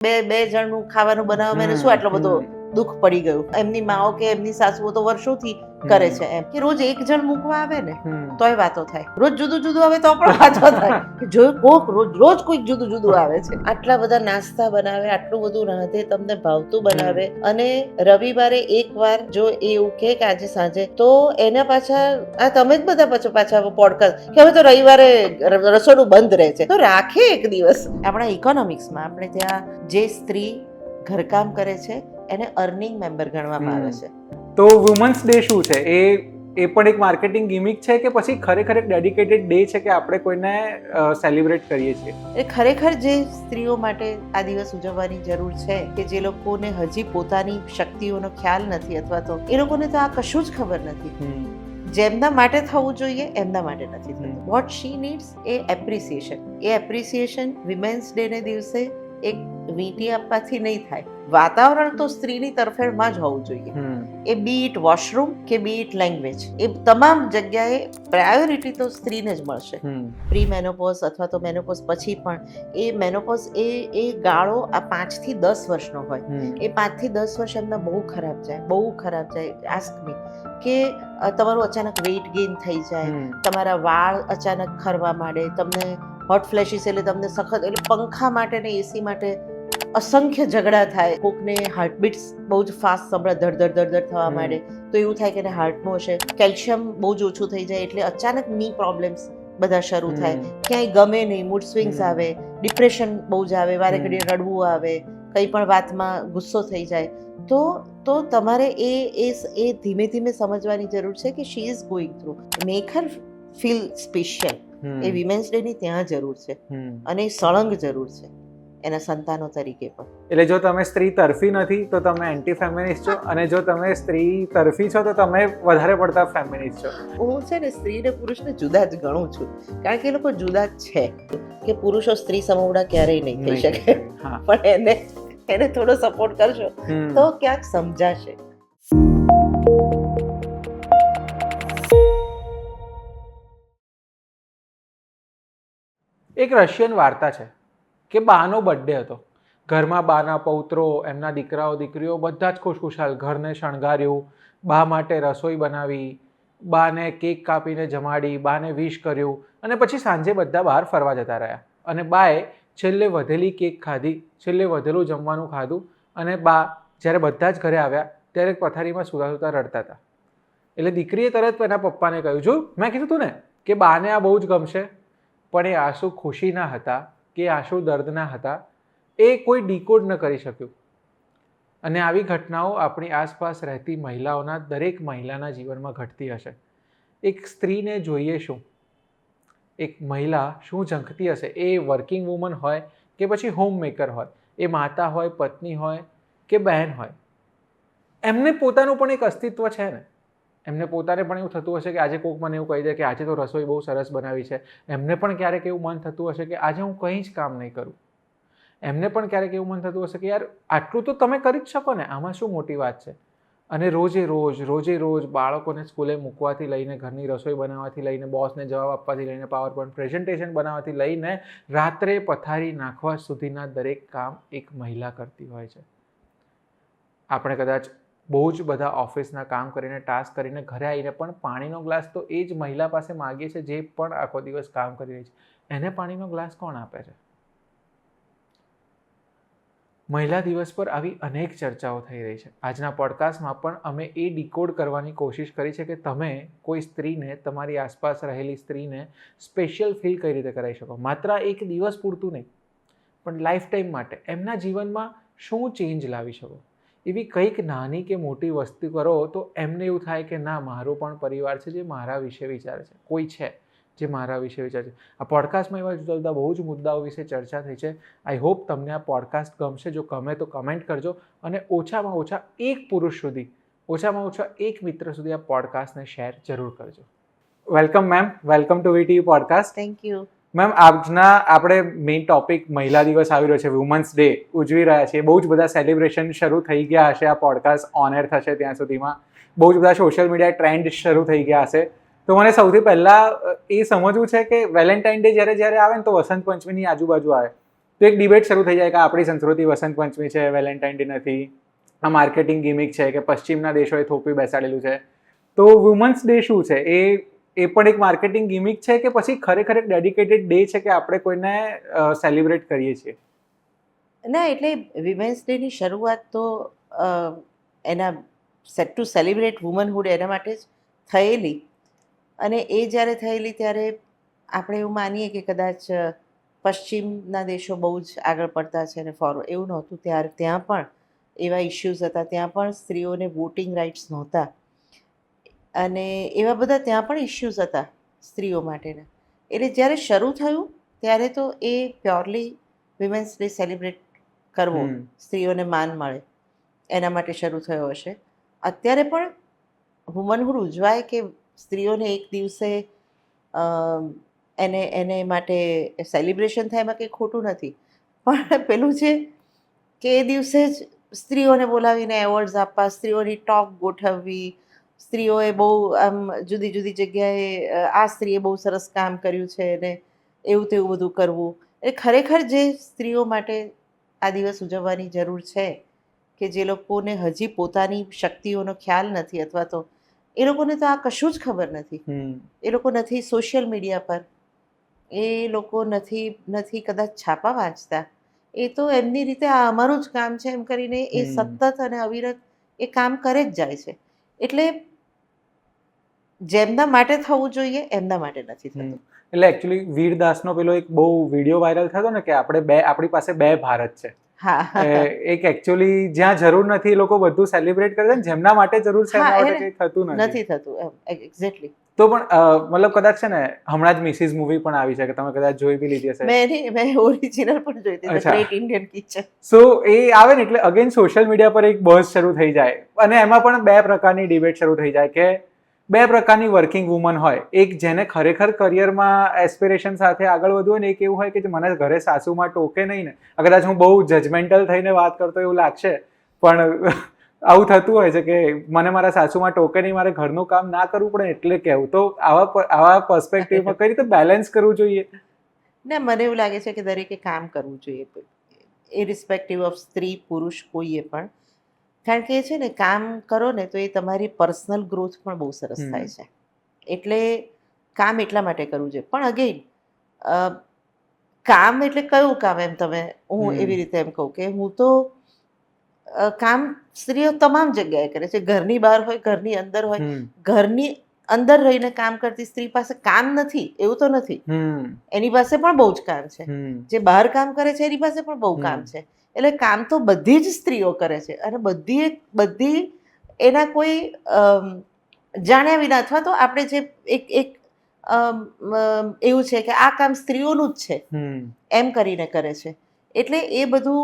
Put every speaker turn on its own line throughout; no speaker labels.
બે જણનું ખાવાનું બનાવવામાં એને શું આટલો બધો દુઃખ પડી ગયું. એમની માઓ કે એમની સાસુઓ તો વર્ષોથી કરે છે એમ કે રોજ એક જણ મૂકવા આવે ને તોય વાતો થાય, રોજ જુદું જુદું આવે તો પણ વાતો થાય કે જો કોક રોજ કોઈક જુદું જુદું આવે છે. આટલા બધા નાસ્તા બનાવે, આટલું બધું રાંધે, તમને ભાવતું બનાવે, અને રવિવારે એકવાર જો એ એવું કહે કે આજે સાંજે, તો એના પાછા આ તમે જ બધા પાછા પોડકાસ્ટ કે હવે તો રવિવારે રસોડું બંધ રહે છે, તો રાખે એક દિવસ. આપણા ઇકોનોમિક્સમાં આપણે ત્યાં જે સ્ત્રી ઘરકામ કરે છે એને અર્નિંગ મેમ્બર ગણવામાં આવે છે.
તો વુમન્સ ડે શું છે? એ પણ એક માર્કેટિંગ ગિમિક છે કે પછી ખરેખર એક ડેડિકેટેડ ડે છે કે આપણે કોઈને સેલિબ્રેટ કરીએ છીએ?
એ ખરેખર જે સ્ત્રીઓ માટે આ દિવસ ઉજવવાની જરૂર છે કે જે લોકોને હજી પોતાની શક્તિઓનો ખ્યાલ નથી, અથવા તો એ લોકોને તો આ કશું જ ખબર નથી. જેમના માટે થવું જોઈએ એમના માટે નથી થતું. What she needs a appreciation. A appreciation women's day ને દિવસે એક વીંટી આપવાથી નહીં થાય. વાતાવરણ તો સ્ત્રીની તરફેણમાં જ હોવું જોઈએ. એ બી ઇટ વોશરૂમ કે બી ઇટ લેંગ્વેજ, એ તમામ જગ્યાએ પ્રાયોરિટી તો સ્ત્રીને જ મળશે. પ્રી મેનોપોઝ અથવા તો મેનોપોઝ પછી પણ એ મેનોપોઝ એ ગાળો આ 5 થી 10 વર્ષનો હોય. એ 5 થી 10 વર્ષ એમના બહુ ખરાબ જાય. આસ્ક મી કે તમારું અચાનક વેઇટ ગેઇન થઈ જાય, તમારા વાળ અચાનક ખરવા માંડે, તમને હોટ ફ્લેશિસ એટલે તમને સખત એટલે પંખા માટે ને એસી માટે અસંખ્ય ઝઘડા થાય. કોકને હાર્ટબીટ્સ બહુ જ ફાસ્ટ સંભળાય, ધડ થવા માંડે, તો એવું થાય કે એને હાર્ટનું હશે. કેલ્શિયમ બહુ જ ઓછું થઈ જાય એટલે અચાનક ની પ્રોબ્લેમ્સ બધા શરૂ થાય. ક્યાંય ગમે નહીં, મૂડ સ્વિંગ્સ આવે, ડિપ્રેશન બહુ જ આવે, વારે ઘડીએ રડવું આવે, કંઈ પણ વાતમાં ગુસ્સો થઈ જાય. તો તમારે એ ધીમે ધીમે સમજવાની જરૂર છે કે she is going through. Make her feel special. એ વિમેન્સ ડે ની ત્યાં જરૂર છે, અને એ સળંગ જરૂર છે એના સંતાનો તરીકે પણ.
એટલે જો તમે સ્ત્રી તરફી નથી તો તમે એન્ટી ફેમિનિસ્ટ છો, અને જો તમે સ્ત્રી તરફી છો તો તમે વધારે પડતા ફેમિનિસ્ટ છો.
હું છે ને સ્ત્રી ને પુરુષને જુદા જ ગણું છું, કારણ કે એ લોકો જુદા જ છે. કે પુરુષો સ્ત્રી સમવડા ક્યારેય નહીં થઈ શકે, પણ એને થોડો સપોર્ટ કરશો તો ક્યાંક સમજાશે.
એક રશિયન વાર્તા છે કે બાનો બર્થડે હતો. ઘરમાં બાના પૌત્રો, એમના દીકરાઓ દીકરીઓ બધા જ ખુશખુશાલ. ઘરને શણગાર્યું, બા માટે રસોઈ બનાવી, બાને કેક કાપીને જમાડી, બાને વિશ કર્યું, અને પછી સાંજે બધા બહાર ફરવા જતા રહ્યા. અને બાએ છેલ્લે વધેલી કેક ખાધી, છેલ્લે વધેલું જમવાનું ખાધું, અને બા જ્યારે બધા જ ઘરે આવ્યા ત્યારે પથારીમાં સૂતા રડતા હતા. એટલે દીકરીએ તરત એના પપ્પાને કહ્યું, જો મેં કીધું તું ને કે બાને આ બહુ જ ગમશે. પણ એ આંસુ ખુશીના હતા કે આંસુ દર્દના હતા, એ કોઈ ડીકોડ ન કરી શક્યું. અને આવી ઘટનાઓ આપણી આસપાસ રહેતી મહિલાઓના, દરેક મહિલાના જીવનમાં ઘટતી હશે. એક સ્ત્રીને જોઈએ શું, એક મહિલા શું ઝંખતી હશે, એ વર્કિંગ વુમન હોય કે પછી હોમ મેકર હોય, એ માતા હોય, પત્ની હોય કે બહેન હોય, એમને પોતાનું પણ એક અસ્તિત્વ છે ને. એમને પોતાને પણ એવું થતું હશે કે આજે કોઈક મને એવું કહી દે કે આજે તો રસોઈ બહુ સરસ બનાવી છે. એમને પણ ક્યારેક એવું મન થતું હશે કે આજે હું કંઈ જ કામ નહીં કરું. એમને પણ ક્યારેક એવું મન થતું હશે કે યાર આટલું તો તમે કરી જ શકો ને, આમાં શું મોટી વાત છે. અને રોજે રોજ બાળકોને સ્કૂલે મૂકવાથી લઈને, ઘરની રસોઈ બનાવવાથી લઈને, બોસને જવાબ આપવાથી લઈને, પાવર પોઈન્ટ પ્રેઝન્ટેશન બનાવવાથી લઈને, રાત્રે પથારી નાખવા સુધીના દરેક કામ એક મહિલા કરતી હોય છે. આપણે કદાચ બહુ જ બધા ઓફિસના કામ કરીને, ટાસ્ક કરીને ઘરે આવીને પણ પાણીનો ગ્લાસ તો એ જ મહિલા પાસે માગીએ છીએ જે પણ આખો દિવસ કામ કરી રહી છે. એને પાણીનો ગ્લાસ કોણ આપે છે? મહિલા દિવસ પર આવી અનેક ચર્ચાઓ થઈ રહી છે. આજના પોડકાસ્ટમાં પણ અમે એ ડીકોડ કરવાની કોશિશ કરી છે કે તમે કોઈ સ્ત્રીને, તમારી આસપાસ રહેલી સ્ત્રીને સ્પેશિયલ ફીલ કઈ રીતે કરાવી શકો. માત્ર એક દિવસ પૂરતું નહીં, પણ લાઈફ ટાઈમ માટે એમના જીવનમાં શું ચેન્જ લાવી શકો. એવી કંઈક નાની કે મોટી વસ્તુ કરો તો એમને એવું થાય કે ના, મારો પણ પરિવાર છે જે મારા વિશે વિચારે છે, કોઈ છે જે મારા વિશે વિચારે છે. આ પોડકાસ્ટમાં એવા જુદા જુદા બહુ જ મુદ્દાઓ વિશે ચર્ચા થઈ છે. આઈ હોપ તમને આ પોડકાસ્ટ ગમશે. જો ગમે તો કમેન્ટ કરજો, અને ઓછામાં ઓછા એક પુરુષ સુધી, ઓછામાં ઓછા એક મિત્ર સુધી આ પોડકાસ્ટને શેર જરૂર કરજો. Welcome ma'am, welcome to VT podcast.
Thank you
ma'am. આજના આપણે મેઇન ટોપિક મહિલા દિવસ આવી રહ્યો છે, વુમન્સ ડે ઉજવી રહ્યા છીએ. બહુ જ બધા સેલિબ્રેશન શરૂ થઈ ગયા હશે. આ પોડકાસ્ટ ઓન એર થશે ત્યાં સુધીમાં બહુ જ બધા સોશિયલ મીડિયા ટ્રેન્ડ શરૂ થઈ ગયા હશે. તો મને સૌથી પહેલાં એ સમજવું છે કે વેલેન્ટાઇન ડે જ્યારે આવે ને તો વસંત પંચમીની આજુબાજુ આવે, તો એક ડિબેટ શરૂ થઈ જાય કે આપણી સંસ્કૃતિ વસંત પંચમી છે, વેલેન્ટાઇન ડે નથી, આ માર્કેટિંગ ગિમિક છે કે પશ્ચિમના દેશોએ થોપી બેસાડેલું છે. તો વુમન્સ ડે શું છે? એ પણ એક માર્કેટિંગ ગિમિક છે કે પછી ખરેખર એક ડેડિકેટેડ ડે છે કે આપણે કોઈને સેલિબ્રેટ કરીએ છીએ?
ના, એટલે વિમેન્સ ડેની શરૂઆત તો એના સેટ ટુ સેલિબ્રેટ વુમનહુડ એના માટે જ થયેલી. અને એ જ્યારે થયેલી ત્યારે આપણે એવું માનીએ કે કદાચ પશ્ચિમના દેશો બહુ જ આગળ પડતા છે અને એવું નહોતું. ત્યાં પણ એવા ઇશ્યુઝ હતા, ત્યાં પણ સ્ત્રીઓને વોટિંગ રાઇટ્સ નહોતા અને એવા બધા ત્યાં પણ ઇશ્યુઝ હતા સ્ત્રીઓ માટેના. એટલે જ્યારે શરૂ થયું ત્યારે તો એ પ્યોરલી વિમેન્સ ડે સેલિબ્રેટ કરવો, સ્ત્રીઓને માન મળે એના માટે શરૂ થયો હશે. અત્યારે પણ વુમનહુડ ઉજવાય કે સ્ત્રીઓને એક દિવસે એને માટે સેલિબ્રેશન થાય, એમાં કંઈ ખોટું નથી. પણ પેલું છે કે એ દિવસે જ સ્ત્રીઓને બોલાવીને એવોર્ડ્સ આપવા, સ્ત્રીઓની ટોક ગોઠવવી, સ્ત્રીઓએ બહુ આમ જુદી જુદી જગ્યાએ આ સ્ત્રીએ બહુ સરસ કામ કર્યું છે ને એવું તેવું બધું કરવું. એ ખરેખર જે સ્ત્રીઓ માટે આ દિવસ ઉજવવાની જરૂર છે કે જે લોકોને હજી પોતાની શક્તિઓનો ખ્યાલ નથી, અથવા તો એ લોકોને તો આ કશું જ ખબર નથી. એ લોકો નથી સોશિયલ મીડિયા પર, એ લોકો નથી કદાચ છાપા વાંચતા. એ તો એમની રીતે આ અમારું જ કામ છે એમ કરીને એ સતત અને અવિરત એ કામ કરે જ જાય છે. એટલે જેમના માટે થવું જોઈએ એમના માટે નથી થતું.
એટલે એકચ્યુઅલી વીરદાસનો પેલો એક બહુ વિડીયો વાયરલ થતો ને કે આપણી પાસે બે ભારત છે.
હા,
એક એકચ્યુઅલી જ્યાં જરૂર નથી એ લોકો બધું સેલિબ્રેટ કરે છે, જેમના માટે જરૂર છે એના માટે કંઈ થતું
નથી થતું. એક્ઝેક્ટલી.
તો પણ મતલબ કદાચ છે ને હમણાં જ મિસિસ મૂવી પણ આવી છે કે તમે કદાચ જોઈ બી લીધી હશે.
મેં ઓરિજિનલ પણ જોઈ હતી, ધ ગ્રેટ ઇન્ડિયન કિચન.
સો એ આવે ને એટલે અગેન સોશિયલ મીડિયા પર એક બઝ શરૂ થઈ જાય અને એમાં પણ બે પ્રકારની ડિબેટ શરૂ થઈ જાય કે બે પ્રકારની વર્કિંગ વુમન હોય. એક જેને ખરેખર કરિયરમાં એસ્પિરેશન સાથે આગળ વધવું હોય ને, એક એવું હોય કે મને ઘરે સાસુમાં ટોકે નહીં ને. કદાચ હું બહુ જજમેન્ટલ થઈને વાત કરતો એવું લાગશે, પણ આવું થતું હોય છે કે મને મારા સાસુમાં ટોકે નહીં, મારે ઘરનું કામ ના કરવું પડે એટલે કહેવું. તો આવા પર્સપેક્ટિવમાં કઈ રીતે બેલેન્સ કરવું જોઈએ?
ના, મને એવું લાગે છે કે દરેકે કામ કરવું જોઈએ, ઇરિસ્પેક્ટિવ ઓફ સ્ત્રી પુરુષ કોઈએ પણ. કારણ કે એ છે ને, કામ કરો ને તો એ તમારી પર્સનલ ગ્રોથ પણ બહુ સરસ થાય છે. એટલે કામ એટલા માટે કરવું જોઈએ. પણ અગેન કામ એટલે કયું કામ? એમ હું એવી રીતે એમ કહું કે હું તો કામ સ્ત્રીઓ તમામ જગ્યાએ કરે છે. ઘરની બહાર હોય, ઘરની અંદર હોય. ઘરની અંદર રહીને કામ કરતી સ્ત્રી પાસે કામ નથી એવું તો નથી. એની પાસે પણ બહુ જ કામ છે. જે બહાર કામ કરે છે એની પાસે પણ બહુ કામ છે. એટલે કામ તો બધી જ સ્ત્રીઓ કરે છે અને બધી એના કોઈ જાણ્યા વિના, અથવા તો આપણે જે એક એવું છે કે આ કામ સ્ત્રીઓનું જ છે એમ કરીને કરે છે. એટલે એ બધું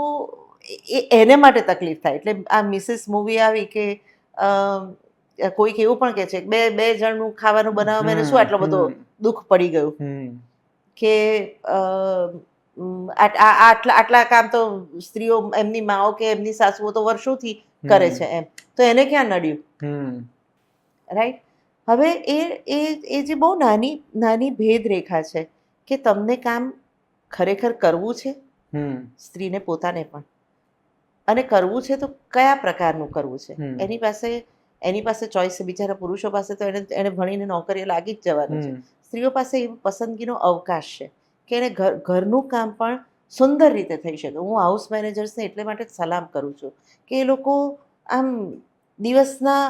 એને માટે તકલીફ થાય. એટલે આ મિસિસ મૂવી આવી કે કોઈક એવું પણ કહે છે કે બે જણનું ખાવાનું બનાવવામાં એને શું આટલો બધો દુઃખ પડી ગયું કે આટલા કામ તો સ્ત્રીઓ, એમની માઓ કે એમની સાસુઓ તો વર્ષોથી કરે છે એમ, તો એને ક્યાં નડ્યું? રાઈટ. હવે એ જે બહુ નાની ભેદરેખા છે કે તમને કામ ખરેખર કરવું છે, સ્ત્રીને પોતાને પણ, અને કરવું છે તો કયા પ્રકારનું કરવું છે. એની પાસે ચોઈસ છે. બિચારા પુરુષો પાસે તો એને ભણીને નોકરીએ લાગી જ જવાનું છે. સ્ત્રીઓ પાસે એ પસંદગીનો અવકાશ છે કે એને ઘરનું કામ પણ સુંદર રીતે થઈ શકે. હું હાઉસ મેનેજર્સને એટલે માટે જ સલામ કરું છું કે એ લોકો આમ દિવસના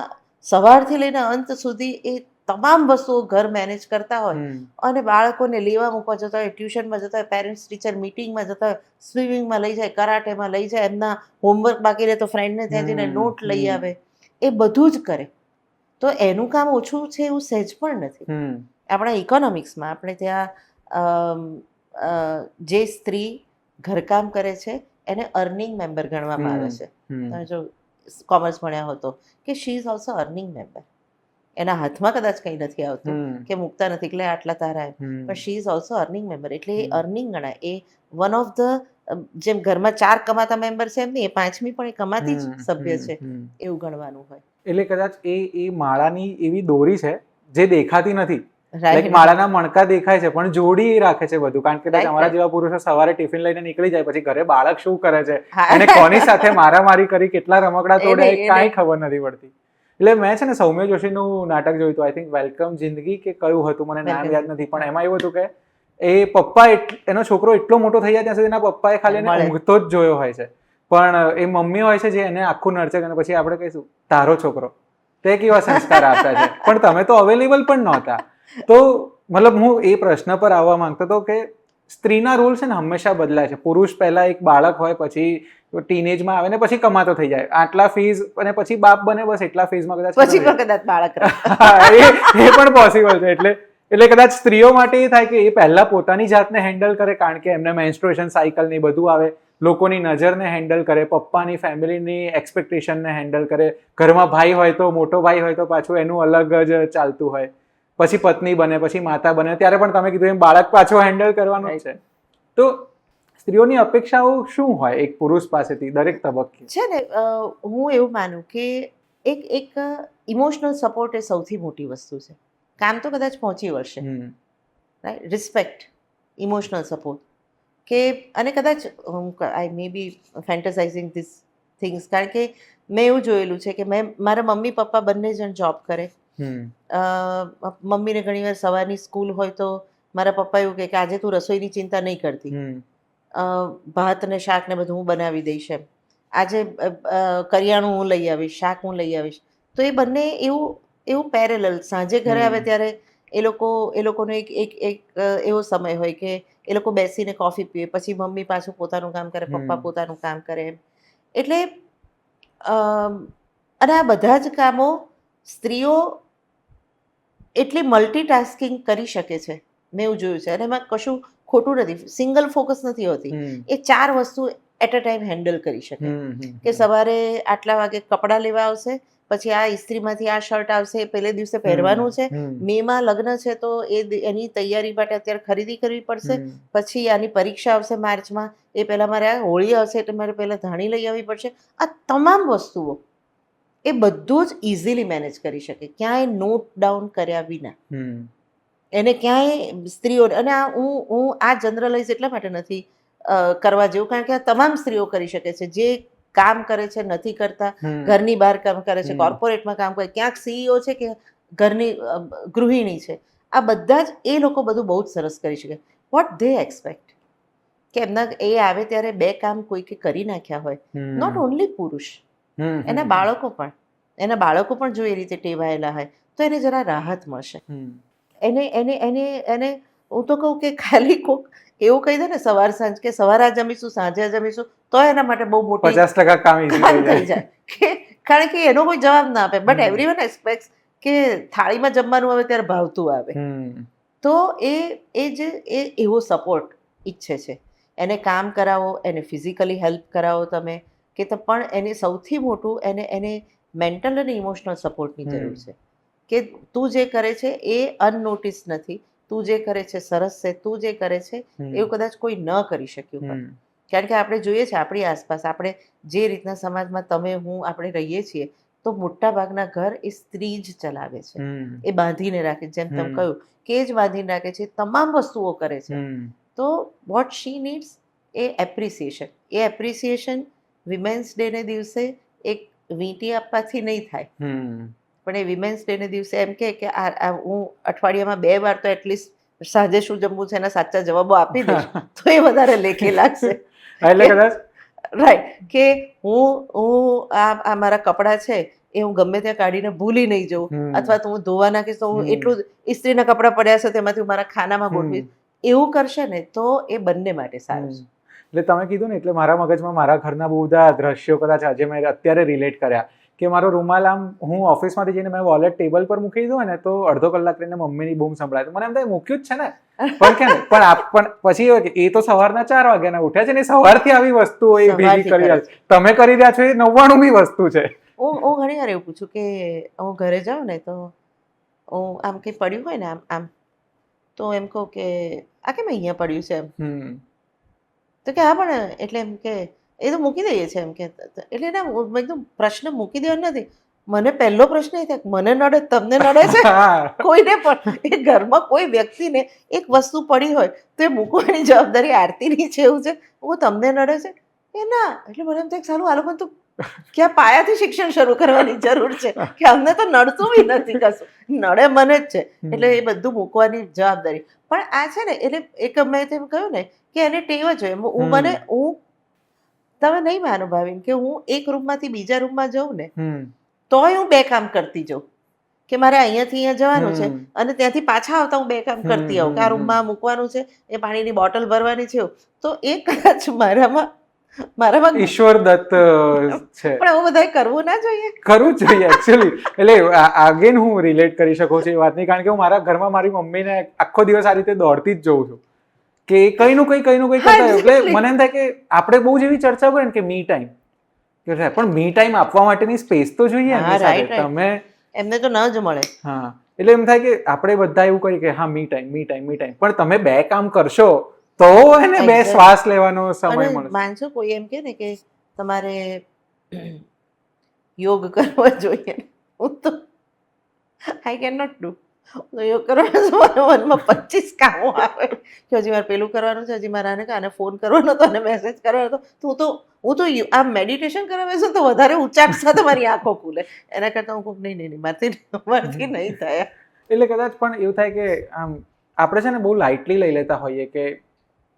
સવારથી લઈને અંત સુધી એ તમામ વસ્તુઓ ઘર મેનેજ કરતા હોય અને બાળકોને લેવા મૂકવા જતા હોય, ટ્યુશનમાં જતા હોય, પેરેન્ટ્સ ટીચર મિટિંગમાં જતા હોય, સ્વિમિંગમાં લઈ જાય, કરાટેમાં લઈ જાય, એમના હોમવર્ક બાકી રહે તો ફ્રેન્ડને ત્યાં જઈને નોટ લઈ આવે, એ બધું જ કરે. તો એનું કામ ઓછું છે એવું સહેજ પણ નથી. આપણા ઇકોનોમિક્સમાં આપણે ત્યાં જે સ્ત્રી ઘરકામ કરે છે એને અર્નિંગ મેમ્બર ગણવામાં આવે છે. તમે જો કોમર્સ ભણ્યા હો તો, કે she is also earning member. એના હાથમાં કદાચ કંઈ નથી આવતું કે મૂકતા નથી એટલે આટલા તારા, પણ she is also earning member. એટલે એ અર્નિંગ ગણાય. એ વન ઓફ ધ, જેમ ઘરમાં 4 કમાતા મેમ્બર છે એમ નહીં, એ 5મી પણ એ કમાતી જ સભ્ય છે એવું ગણવાનું હોય.
એટલે કદાચ એ માળાની એવી દોરી છે જે દેખાતી નથી, લાઈક માળાના મણકા દેખાય છે પણ જોડી રાખે છે બધું, કારણ કે
Right,
અમારા
right.
જેવા પુરુષો સવારે ટિફિન લઈને નીકળી જાય, પછી ઘરે બાળક શું કરે છે
હા.
અને કોની સાથે મારામારી કરી, કેટલા રમકડા
એ
તોડ્યા,
નહીં, એ
કાંઈ
નહીં.
ખબર નથી પડતી. એટલે મેં છે ને સૌમ્ય જોશીનું નાટક જોયું હતું, આઈ થિંક વેલકમ જિંદગી કે કયું હતું મને નામ
Welcome
યાદ નથી, પણ એમાં એવું હતું કે એ પપ્પા એનો છોકરો એટલો મોટો થઈ જાય ત્યાં સુધી એના પપ્પાએ ખાલી એને
મળે.
ઊંઘતો જ જોયો હોય છે, પણ એ મમ્મી હોય છે જે એને આખું નર્ચર કરે. પછી આપણે કહીશું તારો છોકરો, તે કેવા સંસ્કાર આપ્યા છે, પણ તમે તો અવેલેબલ પણ નહોતા. તો મતલબ હું એ પ્રશ્ન પર આવવા માંગતો હતો કે સ્ત્રીના રોલ છે ને હંમેશા બદલાય છે. પુરુષ પહેલા એક બાળક હોય, પછી ટીનેજમાં આવે ને પછી કમાતો થઈ જાય, આટલા ફીઝ, અને પછી બાપ બને, બસ એટલા ફીઝમાં કદાચ
પછી પણ કદાચ બાળક રહે.
એ પણ પોસિબલ છે. એટલે કદાચ સ્ત્રીઓ માટે એ થાય કે એ પહેલા પોતાની જાતને હેન્ડલ કરે, કારણ કે એમને મેન્સ્ટ્રુએશન સાયકલ ને બધું આવે, લોકોની નજરને હેન્ડલ કરે, પપ્પાની ફેમિલીની એક્સપેક્ટેશનને હેન્ડલ કરે, ઘરમાં ભાઈ હોય તો, મોટો ભાઈ હોય તો પાછું એનું અલગ જ ચાલતું હોય, પછી પત્ની બને, પછી માતા બને, ત્યારે પણ તમે કીધું એમ બાળક પાછું હેન્ડલ કરવાનું જ છે. તો સ્ત્રીઓની અપેક્ષાઓ શું હોય એક પુરુષ પાસેથી દરેક તબક્કે?
છે ને, હું એવું માનું કે એક ઇમોશનલ સપોર્ટ એ સૌથી મોટી વસ્તુ છે. કામ તો કદાચ પહોંચી વળશે, રાઈટ, રિસ્પેક્ટ, ઇમોશનલ સપોર્ટ, કે અને કદાચ આઈ મે બી ફેન્ટસાઇઝિંગ ધીસ થિંગ્સ, કારણ કે મેં એવું જોયેલું છે કે મારા મમ્મી પપ્પા બંને જણ જોબ કરે. મમ્મીને ઘણીવાર સવારની સ્કૂલ હોય તો મારા પપ્પા એવું કહે કે આજે તું રસોઈની ચિંતા નહીં કરતી, ભાત ને શાક ને બધું હું બનાવી દઈશ એમ, આજે કરિયાણું હું લઈ આવીશ, શાક હું લઈ આવીશ. તો એ બંને એવું પેરેલલ સાંજે ઘરે આવે ત્યારે એ લોકોનો એક એવો સમય હોય કે એ લોકો બેસીને કોફી પીએ, પછી મમ્મી પાછું પોતાનું કામ કરે, પપ્પા પોતાનું કામ કરે એમ. એટલે અને આ બધા જ કામો સ્ત્રીઓ એટલી મલ્ટીટાસ્કિંગ કરી શકે છે, મેં એવું જોયું છે, અને એમાં કશું ખોટું નથી, સિંગલ ફોકસ નથી હોતી. એ 4 વસ્તુ એટ અ ટાઈમ હેન્ડલ કરી શકે. કે સવારે આટલા વાગે કપડાં લેવા આવશે, પછી આ ઇસ્ત્રીમાંથી આ શર્ટ આવશે, પહેલે દિવસે પહેરવાનું છે, મેમાં લગ્ન છે તો એની તૈયારી માટે અત્યારે ખરીદી કરવી પડશે, પછી આની પરીક્ષા આવશે માર્ચમાં, એ પહેલાં મારે આ હોળી આવશે એટલે મારે પહેલાં ધાણી લઈ આવવી પડશે. આ તમામ વસ્તુઓ એ બધું જ ઇઝીલી મેનેજ કરી શકે, ક્યાંય નોટ ડાઉન કર્યા વિના. એને ક્યાંય સ્ત્રીઓને, અને આ હું આ જનરલાઇઝ એટલા માટે નથી કરવા જેવું, કારણ કે આ તમામ સ્ત્રીઓ કરી શકે છે, જે કામ કરે છે, નથી કરતા, ઘરની બહાર કામ કરે છે, કોર્પોરેટમાં કામ કરે, ક્યાંક સીઈઓ છે કે ઘરની ગૃહિણી છે, આ બધા જ એ લોકો બધું બહુ જ સરસ કરી શકે. વોટ ધે એક્સપેક્ટ કે એમના એ આવે ત્યારે 2 કામ કોઈકે કરી નાખ્યા હોય, નોટ ઓનલી પુરુષ, એના બાળકો પણ જો એ રીતે ટેવાયેલા હોય તો એને જરા રાહત મળશે. એને હું તો કહું કે ખાલી કોક એવું કહી દે ને સવાર સાંજ કે સવારે આ જમીશું, સાંજે આ જમીશું, તો એના માટે બહુ મોટી
50% કામ
થઈ જાય, કારણ કે એનો કોઈ જવાબ ના આપે. બટ એવરીવન એક્સપેક્ટ્સ કે થાળીમાં જમવાનું આવે ત્યારે ભાવતું આવે. તો એ એવો સપોર્ટ ઈચ્છે છે. એને કામ કરાવો, એને ફિઝિકલી હેલ્પ કરાવો તમે, કે પણ એને સૌથી મોટું એને મેન્ટલ અને ઇમોશનલ સપોર્ટની જરૂર છે. કે તું જે કરે છે એ અનનોટિસ નથી, તું જે કરે છે સરસ છે, તું જે કરે છે એવું કદાચ કોઈ ન કરી શક્યું હોય. કારણ કે આપણે જોઈએ છીએ આપણી આસપાસ, આપણે જે રીતના સમાજમાં તમે હું આપણે રહીએ છીએ, તો મોટા ભાગના ઘર એ સ્ત્રી જ ચલાવે છે, એ બાંધીને રાખે, જેમ તમે કહ્યું કે જ બાંધીને રાખે છે, તમામ વસ્તુઓ કરે છે. તો what she needs a appreciation. A appreciation women's ડેને દિવસે એક વીંટી આપવાથી નહીં થાય, પણ એ વિમેન્સ ડેને દિવસે એમ કે હું અઠવાડિયામાં 2 વાર તો એટલીસ્ટ સાંજે શું જમવું છે એના સાચા જવાબો આપી દઈશ તો એ વધારે લેખે લાગશે.
એટલે કદાચ
રાઈટ, કે હું આ મારા કપડાં છે એ હું ગમે ત્યાં કાઢીને ભૂલી નહીં જઉં, અથવા તો હું ધોવા નાખીશ તો હું એટલું ઇસ્ત્રીના કપડાં પડ્યા છે તેમાંથી હું મારા ખાનામાં ગોઠવીશ, એવું કરશે ને તો એ બંને માટે સારું છે.
એટલે તમે કીધું ને એટલે મારા મગજમાં મારા ઘરના બહુ બધા દ્રશ્યો કદાચ આજે મેં અત્યારે રિલેટ કર્યા, કે મારો રૂમાલ આમ હું ઓફિસમાંથી જઈને મેં વોલેટ ટેબલ પર મૂકી દીધું ને તો અડધો કલાક રહીને મમ્મીની બૂમ સંભળાય, મને એમ થાય મૂક્યું જ છે ને, પણ કેમ પણ પછી એ તો સવારના 4 વાગ્યાના ઉઠ્યા છે ને, સવારથી આવી વસ્તુઓ એ ભેગી કરી રહ્યા છે, તમે કરી રહ્યા છો એ 99મી વસ્તુ છે.
હું ઘણી વાર એવું પૂછું કે હું ઘરે જાઉં ને તો હું આમ કંઈ પડ્યું હોય ને આમ તો એમ કહું કે આ કેમ અહીંયા પડ્યું છે એમ, તો કે હા પણ એટલે એમ કે એ તો મૂકી દઈએ છીએ એમ કે, એટલે ના એકદમ પ્રશ્ન મૂકી દેવાનો નથી, મને પહેલો પ્રશ્ન એ થાય કે મને નડે તમને નડે છે? કોઈને પણ એ ઘરમાં કોઈ વ્યક્તિને એક વસ્તુ પડી હોય તો એ મૂકવાની જવાબદારી આરતીની છે એવું છે. હું તમને નડે છે એ ના, એટલે મને એમ થાય કે સારું આ લોકોને તો ક્યાં પાયાથી શિક્ષણ શરૂ કરવાની જરૂર છે કે અમને તો નડતું બી નથી કશું, નડે મને જ છે. એટલે એ બધું મૂકવાની જવાબદારી. પણ આ છે ને એટલે એક મેં તેમ કહ્યું ને કે એને ટેવ જ હોય. હું તમે નહીં માનો ભાવિન કે હું એક રૂમમાંથી બીજા રૂમમાં જઉં ને તોય હું બે કામ કરતી જાઉં કે મારે અહીંયાથી અહીંયા જવાનું છે અને ત્યાંથી પાછા આવતા હું બે કામ કરતી આવું કે આ રૂમમાં મૂકવાનું છે, એ પાણીની બોટલ ભરવાની છે. તો એ કદાચ મારામાં
ઈશ્વર દત્ત છે,
પણ એવું બધાય કરવું ના જોઈએ.
કરવું જ જોઈએ એકચ્યુઅલી. એટલે અગેન હું રિલેટ કરી શકું છું એ વાતની, કારણ કે હું મારા ઘરમાં મારી મમ્મીને આખો દિવસ આ રીતે દોડતી જ જોઉં છું કે કઈનું કઈ કરતા હોય. એટલે મને એમ થાય કે આપણે બહુ જ એવી ચર્ચા કરીએ ને કે મી ટાઈમ, પણ મી ટાઈમ આપવા માટેની સ્પેસ તો જોઈએ એમની સાથે. તમે
એમને તો ન જ મળે.
હા, એટલે એમ થાય કે આપણે બધા એવું કરીએ કે હા મી ટાઈમ, પણ તમે બે કામ કરશો તો એને બે શ્વાસ લેવાનો સમય મળે.
માનશો કોઈ એમ કે ને કે તમારે યોગ કરવો જોઈએ, હું તો આઈ કેન નોટ ડુ. યોગ કરવાનો મારા મનમાં 25 કામો આવે કે હજી મારે પેલું કરવાનું છે, હજી મારે આને ફોન કરવાનો હતો અને મેસેજ કરવાનો હતો. હું તો આ મેડિટેશન કરવા બેસું તો વધારે ઉચાટ સાથે મારી આંખો ખુલે. એના કરતાં હું કહું નહીં મારથી નહીં થાય.
એટલે કદાચ પણ એવું થાય કે આમ આપણે છે ને બહુ લાઇટલી લઈ લેતા હોઈએ કે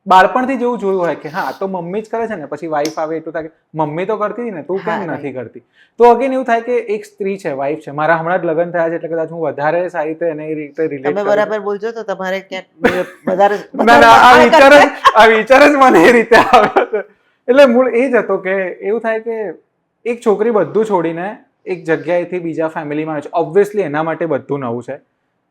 બાળપણથી જેવું જોયું હોય કે હા તો મમ્મી જ કરે છે ને, પછી વાઈફ આવે એટલું થાય કે મમ્મી તો કરતી હતી ને, તું કેમ નથી કરતી? તો અગેન એવું થાય કે એક સ્ત્રી છે, વાઈફ છે, મારા હમણાં જ લગ્ન થયા છે એટલે કદાચ હું વધારે સારી રીતે એને રીતે રિલેટ
તમે બરાબર બોલજો તો તમારે ક્યાંક વધારે
આ વિચાર જ મને એ રીતે આવ્યો હતો. એટલે મૂળ એ જ હતો કે એવું થાય કે એક છોકરી બધું છોડીને એક જગ્યાએથી બીજા ફેમિલીમાં આવે છે. ઓબ્વિયસલી એના માટે બધું નવું છે,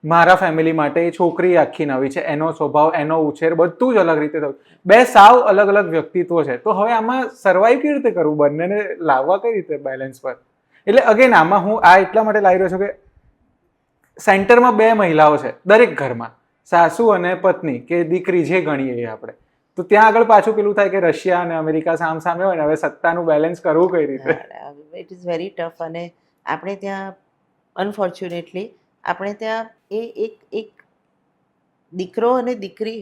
મારા ફેમિલી માટે એ છોકરી આખી નવી છે, એનો સ્વભાવ, એનો ઉછેર બધું જ અલગ રીતે થયું. બે સાવ અલગ અલગ વ્યક્તિત્વ છે. તો હવે આમાં સર્વાઈવ કેવી રીતે કરવું, બંનેને લાવવા કઈ રીતે બેલેન્સ પર? એટલે અગેન આમાં હું આ એટલા માટે લાવી રહ્યો છું કે સેન્ટરમાં બે મહિલાઓ છે દરેક ઘરમાં, સાસુ અને પત્ની કે દીકરી જે ગણીએ આપણે. તો ત્યાં આગળ પાછું પેલું થાય કે રશિયા અને અમેરિકા સામ સામે હોય ને, હવે સત્તાનું બેલેન્સ કરવું કઈ રીતે?
It is very tough. અને આપણે ત્યાં અનફોર્ચ્યુનેટલી આપણે ત્યાં એક દીકરો અને દીકરી,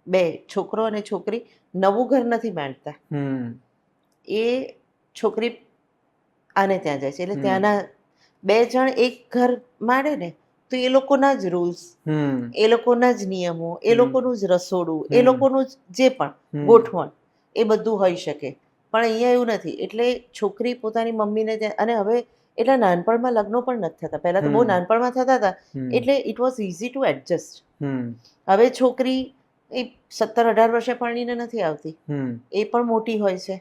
બે છોકરો અને છોકરી નવું ઘર નથી માંડતા. એ છોકરી આને ત્યાં જાય છે એટલે ત્યાંના બે જણ એક ઘર માંડે ને તો એ લોકોના જ રૂલ્સ, એ લોકોના જ નિયમો, એ લોકોનું જ રસોડું, એ લોકોનું જ જે પણ ગોઠવણ એ બધું હોઈ શકે. પણ અહીંયા એવું નથી. એટલે છોકરી પોતાની મમ્મીને ત્યાં, અને હવે એટલા નાનપણમાં લગ્નો પણ નથી થતા. પહેલા તો બહુ નાનપણમાં થતા હતા એટલે it was easy to adjust. હવે છોકરી એ 17-18 વર્ષે પરણીને નથી આવતી, એ પણ મોટી હોય છે,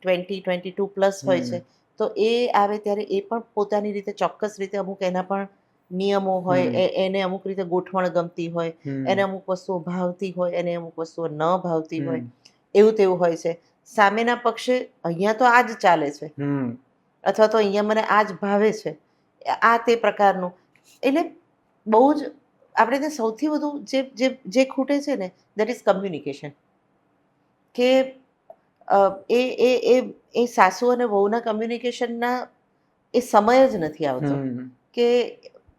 20-22 પ્લસ હોય છે. તો એ આવે ત્યારે એ પણ પોતાની રીતે ચોક્કસ રીતે અમુક એના પણ નિયમો હોય, એને અમુક રીતે ગોઠવણ ગમતી હોય, એને અમુક વસ્તુઓ ભાવતી હોય, એને અમુક વસ્તુઓ ન ભાવતી હોય, એવું તેવું હોય છે. સામેના પક્ષે અહીંયા તો આ જ ચાલે છે, અથવા તો અહીંયા મને આ જ ભાવે છે, આ તે પ્રકારનું. એટલે બહુ જ આપણે ત્યાં સૌથી વધુ જે ખૂટે છે ને દેટ ઇઝ કમ્યુનિકેશન. કે એ સાસુ અને વહુના કમ્યુનિકેશનના એ સમય જ નથી આવતો કે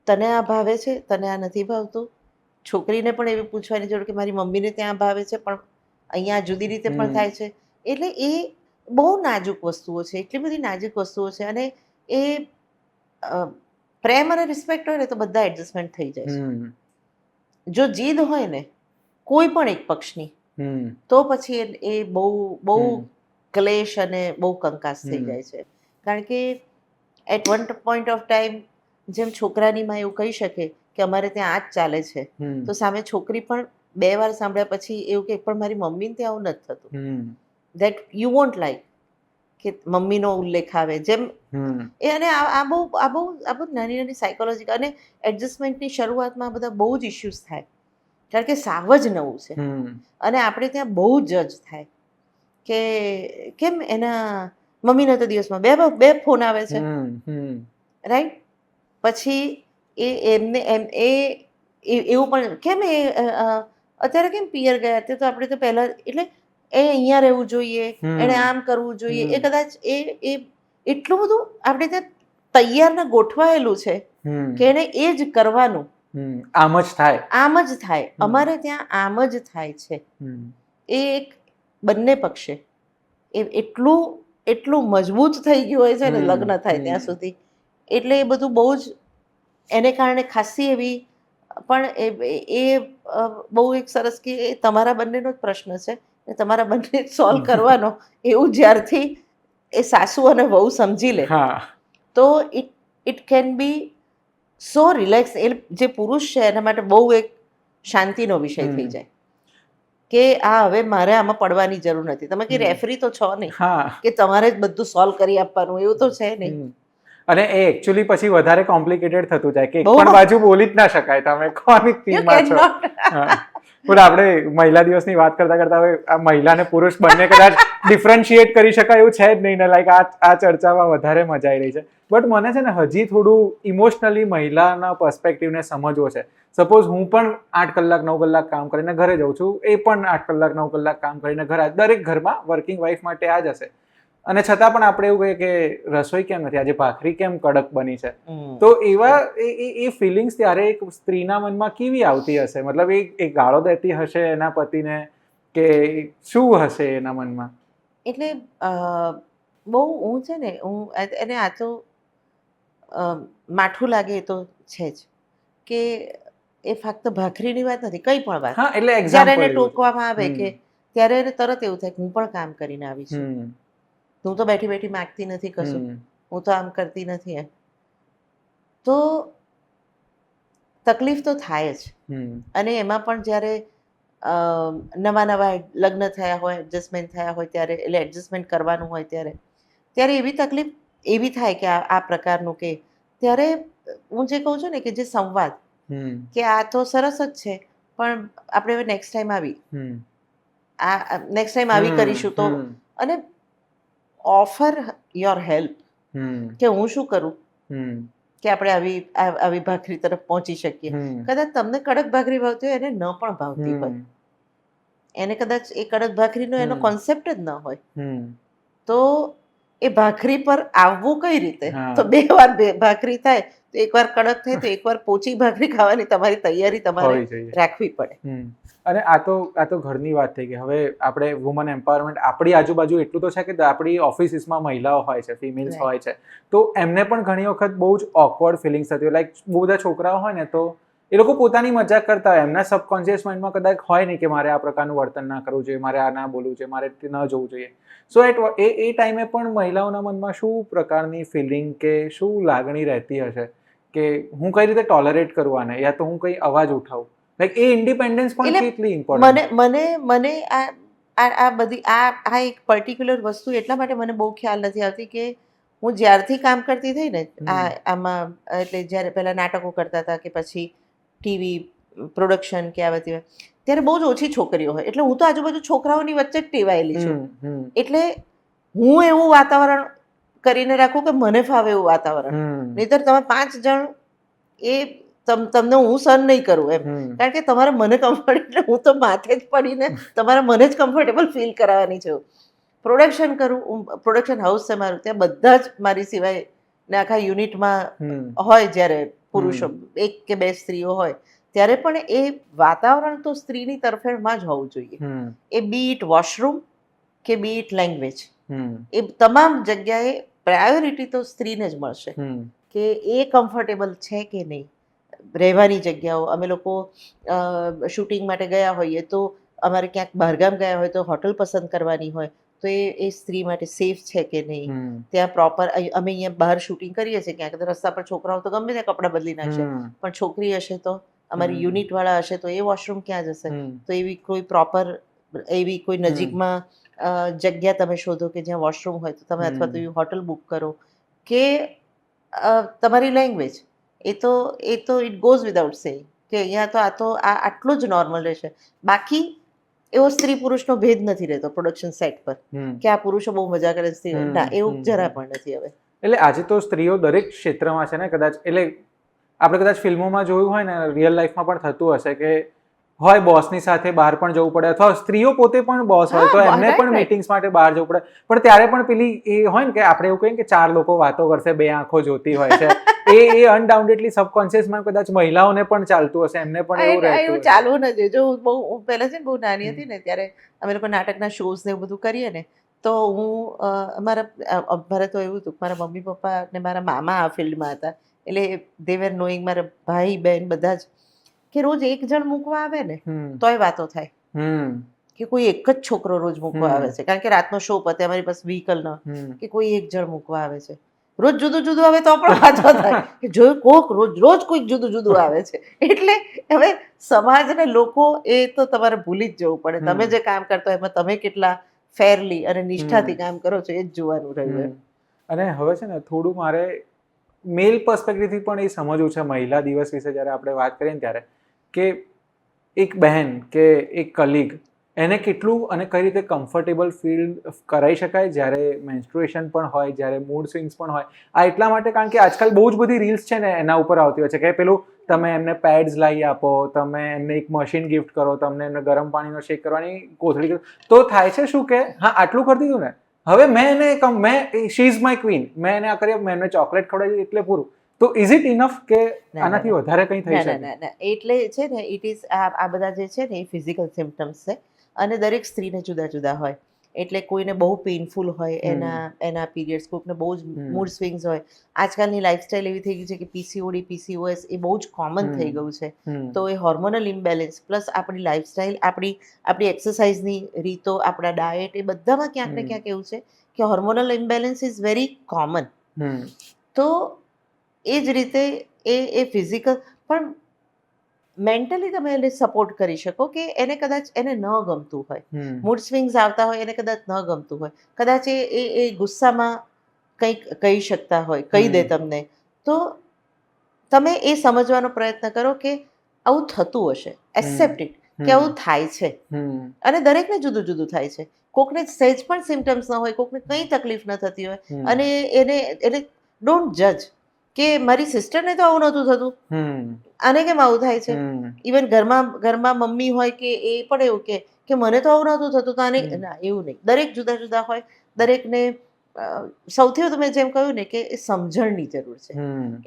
તને આ ભાવે છે, તને આ નથી ભાવતું. છોકરીને પણ એવી પૂછવાની જરૂર કે મારી મમ્મીને ત્યાં ભાવે છે પણ અહીંયા જુદી રીતે પણ થાય છે. એટલે એ બહુ નાજુક વસ્તુઓ છે, એટલી બધી નાજુક વસ્તુઓ છે. અને એ પ્રેમ અને રિસ્પેક્ટ હોય ને તો બધા એડજસ્ટમેન્ટ થઈ જાય છે. જો જીદ હોય ને કોઈ પણ એક પક્ષની તો પછી એ બહુ ક્લેશ અને બહુ કંકાસ થઈ જાય છે. કારણ કે at one point of time જેમ છોકરાની માં એવું કહી શકે કે અમારે ત્યાં આ જ ચાલે છે, તો સામે છોકરી પણ 2 વાર સાંભળ્યા પછી એવું કે પણ મારી મમ્મીને ત્યાં આવું નથી થતું. દેટ યુ વોન્ટ લાઈક કે મમ્મીનો ઉલ્લેખ આવે જેમ એ. અને આ બહુ નાની નાની સાયકોલોજીકલ અને એડજસ્ટમેન્ટની શરૂઆતમાં બધા બહુ જ ઇશ્યુઝ થાય, કારણ કે સાવ જ નવું છે. અને આપણે ત્યાં બહુ જજ થાય કે કેમ એના મમ્મીના તો દિવસમાં બે ફોન આવે છે, રાઈટ? પછી એમને એવું પણ કેમ અત્યારે કેમ પિયર ગયા તે તો આપણે તો પહેલાં, એટલે એ અહીંયા રહેવું જોઈએ, એણે આમ કરવું જોઈએ, એ કદાચ એ એટલું બધું આપણે ત્યાં તૈયાર ને ગોઠવાયેલું છે કે એને એ જ કરવાનું,
આમ જ થાય.
આમ જ થાય. અમારે ત્યાં આમ જ થાય છે. એ એક બંને પક્ષે એ એટલું મજબૂત થઈ ગયું હોય છે ને લગ્ન થાય ત્યાં સુધી. એટલે એ બધું બહુ જ એને કારણે ખાસી એવી પણ એ બહુ એક સરસ કે એ તમારા બંનેનો જ પ્રશ્ન છે ને તમારા બંને સોલ્વ કરવાનો, એવું જ્યારથી એ સાસુ અને વહુ સમજી લે તો it can be so relax. એ જે પુરુષ છે એના માટે બહુ એક શાંતિનો વિષય થઈ જાય કે આ હવે મારે આમાં પડવાની જરૂર નથી. તમે કે રેફરી તો છો નહીં કે તમારે જ બધું સોલ્વ કરી આપવાનું, એવું તો છે નહીં.
અને એ એકચ્યુઅલી પછી વધારે કોમ્પ્લિકેટેડ થતું જાય કે એક પણ બાજુ બોલી જ ના શકાય, તમે કોની ટીમમાં છો. પણ આપણે મહિલા દિવસની વાત કરતા કરતા હવે આ મહિલા અને પુરુષ બંને કદાચ ડિફરન્શિએટ કરી શકાય એવું છે જ નહીં ને, લાઈક આ ચર્ચામાં વધારે મજા આવી રહી છે. બટ મને છે ને હજી થોડું ઇમોશનલી મહિલાના પર્સ્પેક્ટિવને સમજવો છે. સપોઝ હું પણ 8 કલાક 9 કલાક કામ કરીને ઘરે જાઉં છું, એ પણ 8 કલાક 9 કલાક કામ કરીને ઘરે, દરેક ઘરમાં વર્કિંગ વાઇફ માટે આ જ હશે. અને છતાં પણ આપણે એવું કહીએ કે રસોઈ કેમ નથી, આજે ભાખરી કેમ કડક બની છે. તો એવા એ ફિલિંગ્સ ત્યારે એક સ્ત્રીના મનમાં કેવી આવતી હશે? મતલબ એ ગાળો દેતી હશે એના પતિને કે શું હશે એના મનમાં?
એટલે બહુ હું છે ને એને આ તો માઠું લાગે એ તો છે જ કે એ ફક્ત ભાખરીની વાત નથી, કઈ પણ વાત.
એટલે
જ્યારે એને ટોકવામાં આવે કે ત્યારે એને તરત એવું થાય કે હું પણ કામ કરીને આવી છું, હું તો બેઠી બેઠી માગતી નથી કશું, હું તો આમ કરતી નથી એમ. તો તકલીફ તો થાય જ. અને એમાં પણ જ્યારે નવા લગ્ન થયા હોય, એડજસ્ટમેન્ટ થયા હોય ત્યારે, એટલે એડજસ્ટમેન્ટ કરવાનું હોય ત્યારે એવી તકલીફ એવી થાય કે આ પ્રકારનું કે ત્યારે હું જે કહું છું ને કે જે સંવાદ કે આ તો સરસ જ છે પણ આપણે હવે નેક્સ્ટ ટાઈમ આવી કરીશું તો, અને ઓફર યોર હેલ્પ કે હું શું કરું કે આપણે આવી ભાખરી તરફ પહોંચી શકીએ. કદાચ તમને કડક ભાખરી ભાવતી હોય, એને ન પણ ભાવતી હોય, એને કદાચ એ કડક ભાખરીનો એનો કોન્સેપ્ટ જ ન હોય, તો એ ભાખરી પર આવવું કઈ રીતે? તો 2 વાર ભાખરી થાય તો 1 વાર કડક થાય તો 1 વાર પોચી ભાખરી ખાવાની તમારી તૈયારી તમારે રાખવી પડે.
અને આ તો ઘરની વાત થઈ ગઈ. હવે આપણે વુમન એમ્પાવરમેન્ટ આપણી આજુબાજુ એટલું તો છે કે આપણી ઓફિસીસમાં મહિલાઓ હોય છે, ફિમેલ્સ હોય છે, તો એમને પણ ઘણી વખત બહુ જ ઓકવર્ડ ફિલિંગ્સ થતી હોય. લાઈક બહુ બધા છોકરાઓ હોય ને તો એ લોકો પોતાની મજાક કરતા હોય, એમના સબકોન્શિયસ માઇન્ડમાં કદાચ હોય નહીં કે મારે આ પ્રકારનું વર્તન ના કરવું જોઈએ, મારે આ ના બોલવું જોઈએ, મારે ન જવું જોઈએ. સો એ ટાઈમે પણ મહિલાઓના મનમાં શું પ્રકારની ફિલિંગ કે શું લાગણી રહેતી હશે કે હું કઈ રીતે ટોલરેટ કરું આને, યા તો હું કઈ અવાજ ઉઠાવું? લાઈક એ ઇન્ડિપેન્ડન્સ પણ કેટલી ઇમ્પોર્ટન્ટ.
મને આ બધી આ એક પર્ટિક્યુલર વસ્તુ એટલા માટે મને બહુ ખ્યાલ નથી આવતી કે હું જ્યારથી કામ કરતી થઈ ને આમાં, એટલે જ્યારે પહેલા નાટકો કરતા હતા કે પછી ટીવી પ્રોડક્શન કે આ બધી, ત્યારે બહુ જ ઓછી છોકરીઓ હોય. એટલે હું તો આજુબાજુ છોકરાઓની વચ્ચે જ ટેવાયેલી છું. એટલે હું એવું વાતાવરણ કરીને રાખું કે મને ફાવે એવું વાતાવરણ. નહીંતર તમે 5 જણ એ તમને હું સહન નહીં કરું એમ. કારણ કે તમારે મને કમ્ફર્ટ, એટલે હું તો માથે જ પડીને તમારે મને જ કમ્ફર્ટેબલ ફીલ કરાવવાની છું. પ્રોડક્શન કરું, પ્રોડક્શન હાઉસ છે મારું, ત્યાં બધા જ મારી સિવાય ને આખા યુનિટમાં હોય, જ્યારે પુરુષો 1 કે 2 સ્ત્રીઓ હોય ત્યારે પણ એ વાતાવરણ તો સ્ત્રીની તરફેણમાં જ હોવું જોઈએ. એ બી ઇટ વોશરૂમ કે બી ઇટ લેંગ્વેજ, એ તમામ જગ્યાએ પ્રાયોરિટી તો સ્ત્રીને જ મળશે કે એ કમ્ફર્ટેબલ છે કે નહીં. રહેવાની જગ્યાઓ, અમે લોકો શૂટિંગ માટે ગયા હોઈએ તો અમારે ક્યાંક બહારગામ ગયા હોય તો હોટલ પસંદ કરવાની હોય તો એ સ્ત્રી માટે સેફ છે કે નહીં. ત્યાં પ્રોપર, અમે અહીંયા બહાર શૂટિંગ કરીએ છીએ, ક્યાંક રસ્તા પર છોકરાઓ તો ગમે ત્યાં કપડાં બદલી નાખશે, પણ છોકરી હશે તો, અમારી યુનિટવાળા હશે તો એ વોશરૂમ ક્યાં જશે? તો એવી કોઈ પ્રોપર, એવી કોઈ નજીકમાં જગ્યા તમે શોધો કે જ્યાં વોશરૂમ હોય તો તમે, અથવા તો એવી હોટલ બુક કરો કે તમારી લેંગ્વેજ. એ તો ઇટ ગોઝ વિધાઉટ સેઇંગ કે અહીંયા તો આટલું જ નોર્મલ રહેશે. બાકી એવો સ્ત્રી પુરુષનો ભેદ નથી રહેતો પ્રોડક્શન સેટ પર કે આ પુરુષો બહુ મજા કરે છે, ના, એવું જરા પણ નથી હવે.
એટલે આજે તો સ્ત્રીઓ દરેક ક્ષેત્રમાં છે ને, કદાચ એટલે આપણે કદાચ ફિલ્મોમાં જોયું હોય ને, રિયલ લાઈફમાં પણ થતું હશે કે હોય બોસની સાથે બહાર પણ જવું પડે અથવા સ્ત્રીઓ પોતે પણ બોસ હોય તો એમને પણ મીટિંગ્સ માટે બહાર જવું પડે, પણ ત્યારે પણ પેલી એ હોય ને કે આપણે એવું કહીએ કે 4 લોકો વાતો કરશે, 2 આંખો જોતી હોય છે, એ અનડાઉન્ટેડલી સબકોન્શિયસમાં કદાચ મહિલાઓને પણ ચાલતું હશે, એમને પણ એવું રહેતું
એવું ચાલવું નથી. જો હું પહેલા છે ને બહુ નાની હતી ને ત્યારે અમે લોકો નાટકના શોઝ ને એવું બધું કરીએ ને તો હું મારે તો એવું હતું, મારા મમ્મી પપ્પા ને મારા મામા આ ફિલ્ડમાં હતા એટલે દે વેર નોઈંગ, મારા ભાઈ બહેન બધા જ, કે રોજ એક જણ મૂકવા આવે ને તોય વાતો થાય કે કોઈ એક જ છોકરો રોજ મૂકવા આવે છે, કારણ કે રાતનો શો પતે, અમારી પાસે વ્હીકલ ન, કે કોઈ એક જણ મૂકવા આવે છે, રોજ જુદું જુદું આવે તો પણ વાતો થાય કે જોયું કોક રોજ કોઈક જુદું જુદું આવે છે. એટલે હવે સમાજ ને લોકો એ તો તમારે ભૂલી જ જવું પડે. તમે જે કામ કરતા હોય એમાં તમે કેટલા ફેરલી અને નિષ્ઠાથી કામ કરો છો એ જ જોવાનું રહ્યું.
અને હવે છે ને થોડું મારે મેલ પર્સપેક્ટિવથી પણ એ સમજવું છે મહિલા દિવસ વિશે જ્યારે આપણે વાત કરીએ ને ત્યારે, કે એક બહેન કે એક કલીગ એને કેટલું અને કઈ રીતે કમ્ફર્ટેબલ ફીલ કરાવી શકાય જ્યારે મેન્સ્ટ્રુએશન પણ હોય, જ્યારે મૂડ સ્વિંગ્સ પણ હોય. આ એટલા માટે કારણ કે આજકાલ બહુ જ બધી રીલ્સ છે ને એના ઉપર આવતી હોય છે કે પેલું તમે એમને પેડ્સ લાવી આપો, તમે એમને એક મશીન ગિફ્ટ કરો, તમને એમને ગરમ પાણીનો શેક કરવાની કોથળી, તો થાય છે શું કે હા આટલું કરી દીધું ને, હવે મેં શી ઇઝ માય ક્વીન, મેં એને આ કરી, મેં એમને ચોકલેટ ખવડાવી એટલે પૂરું. તો ઇઝ ઇટ ઇનફ કે આનાથી વધારે કંઈ થઈ શકે?
ના, એટલે છે ને ઇટ ઇઝ આ બધા જે છે ને એ ફિઝિકલ સિમ્પટમ્સ છે અને દરેક સ્ત્રીને જુદા જુદા હોય. એટલે કોઈને બહુ પેઇનફુલ હોય એના પીરિયડ્સ, કોઈને બહુ જ મૂડ સ્વિંગ્સ હોય. આજકાલની લાઈફસ્ટાઈલ એવી થઈ ગઈ છે કે પીસીઓડી, પીસીઓએસ એ બહુ જ કોમન થઈ ગયું છે. તો એ હોર્મોનલ ઇમ્બેલેન્સ પ્લસ આપણી લાઈફસ્ટાઈલ, આપણી એક્સરસાઇઝની રીતો, આપણા ડાયટ, એ બધામાં ક્યાંક ને ક્યાંક એવું છે કે hormonal imbalance is very common. તો એ જ રીતે એ ફિઝિકલ પણ મેન્ટલી તમે એને સપોર્ટ કરી શકો કે એને કદાચ એને ન ગમતું હોય, મૂડ સ્વિંગ્સ આવતા હોય, એને કદાચ ન ગમતું હોય, કદાચ એ ગુસ્સામાં કંઈક કહી શકતા હોય, કહી દે તમને, તો તમે એ સમજવાનો પ્રયત્ન કરો કે આવું થતું હશે, એક્સેપ્ટ ઇટ કે આવું થાય છે. અને દરેકને જુદું જુદું થાય છે. કોકને સહેજ પણ સિમ્ટમ્સ ન હોય, કોકને કંઈ તકલીફ ન થતી હોય, અને એને ડોન્ટ જજ કે મારી સિસ્ટરને તો આવું નહોતું થતું, આને કેમ આવું થાય છે. ઇવન ઘરમાં મમ્મી હોય કે એ પણ એવું કે મને તો આવું નહોતું થતું, તો આને ના, એવું નહીં. દરેક જુદા જુદા હોય, દરેકને સૌથી વધુ મેં જેમ કહ્યું ને કે એ સમજણની જરૂર છે.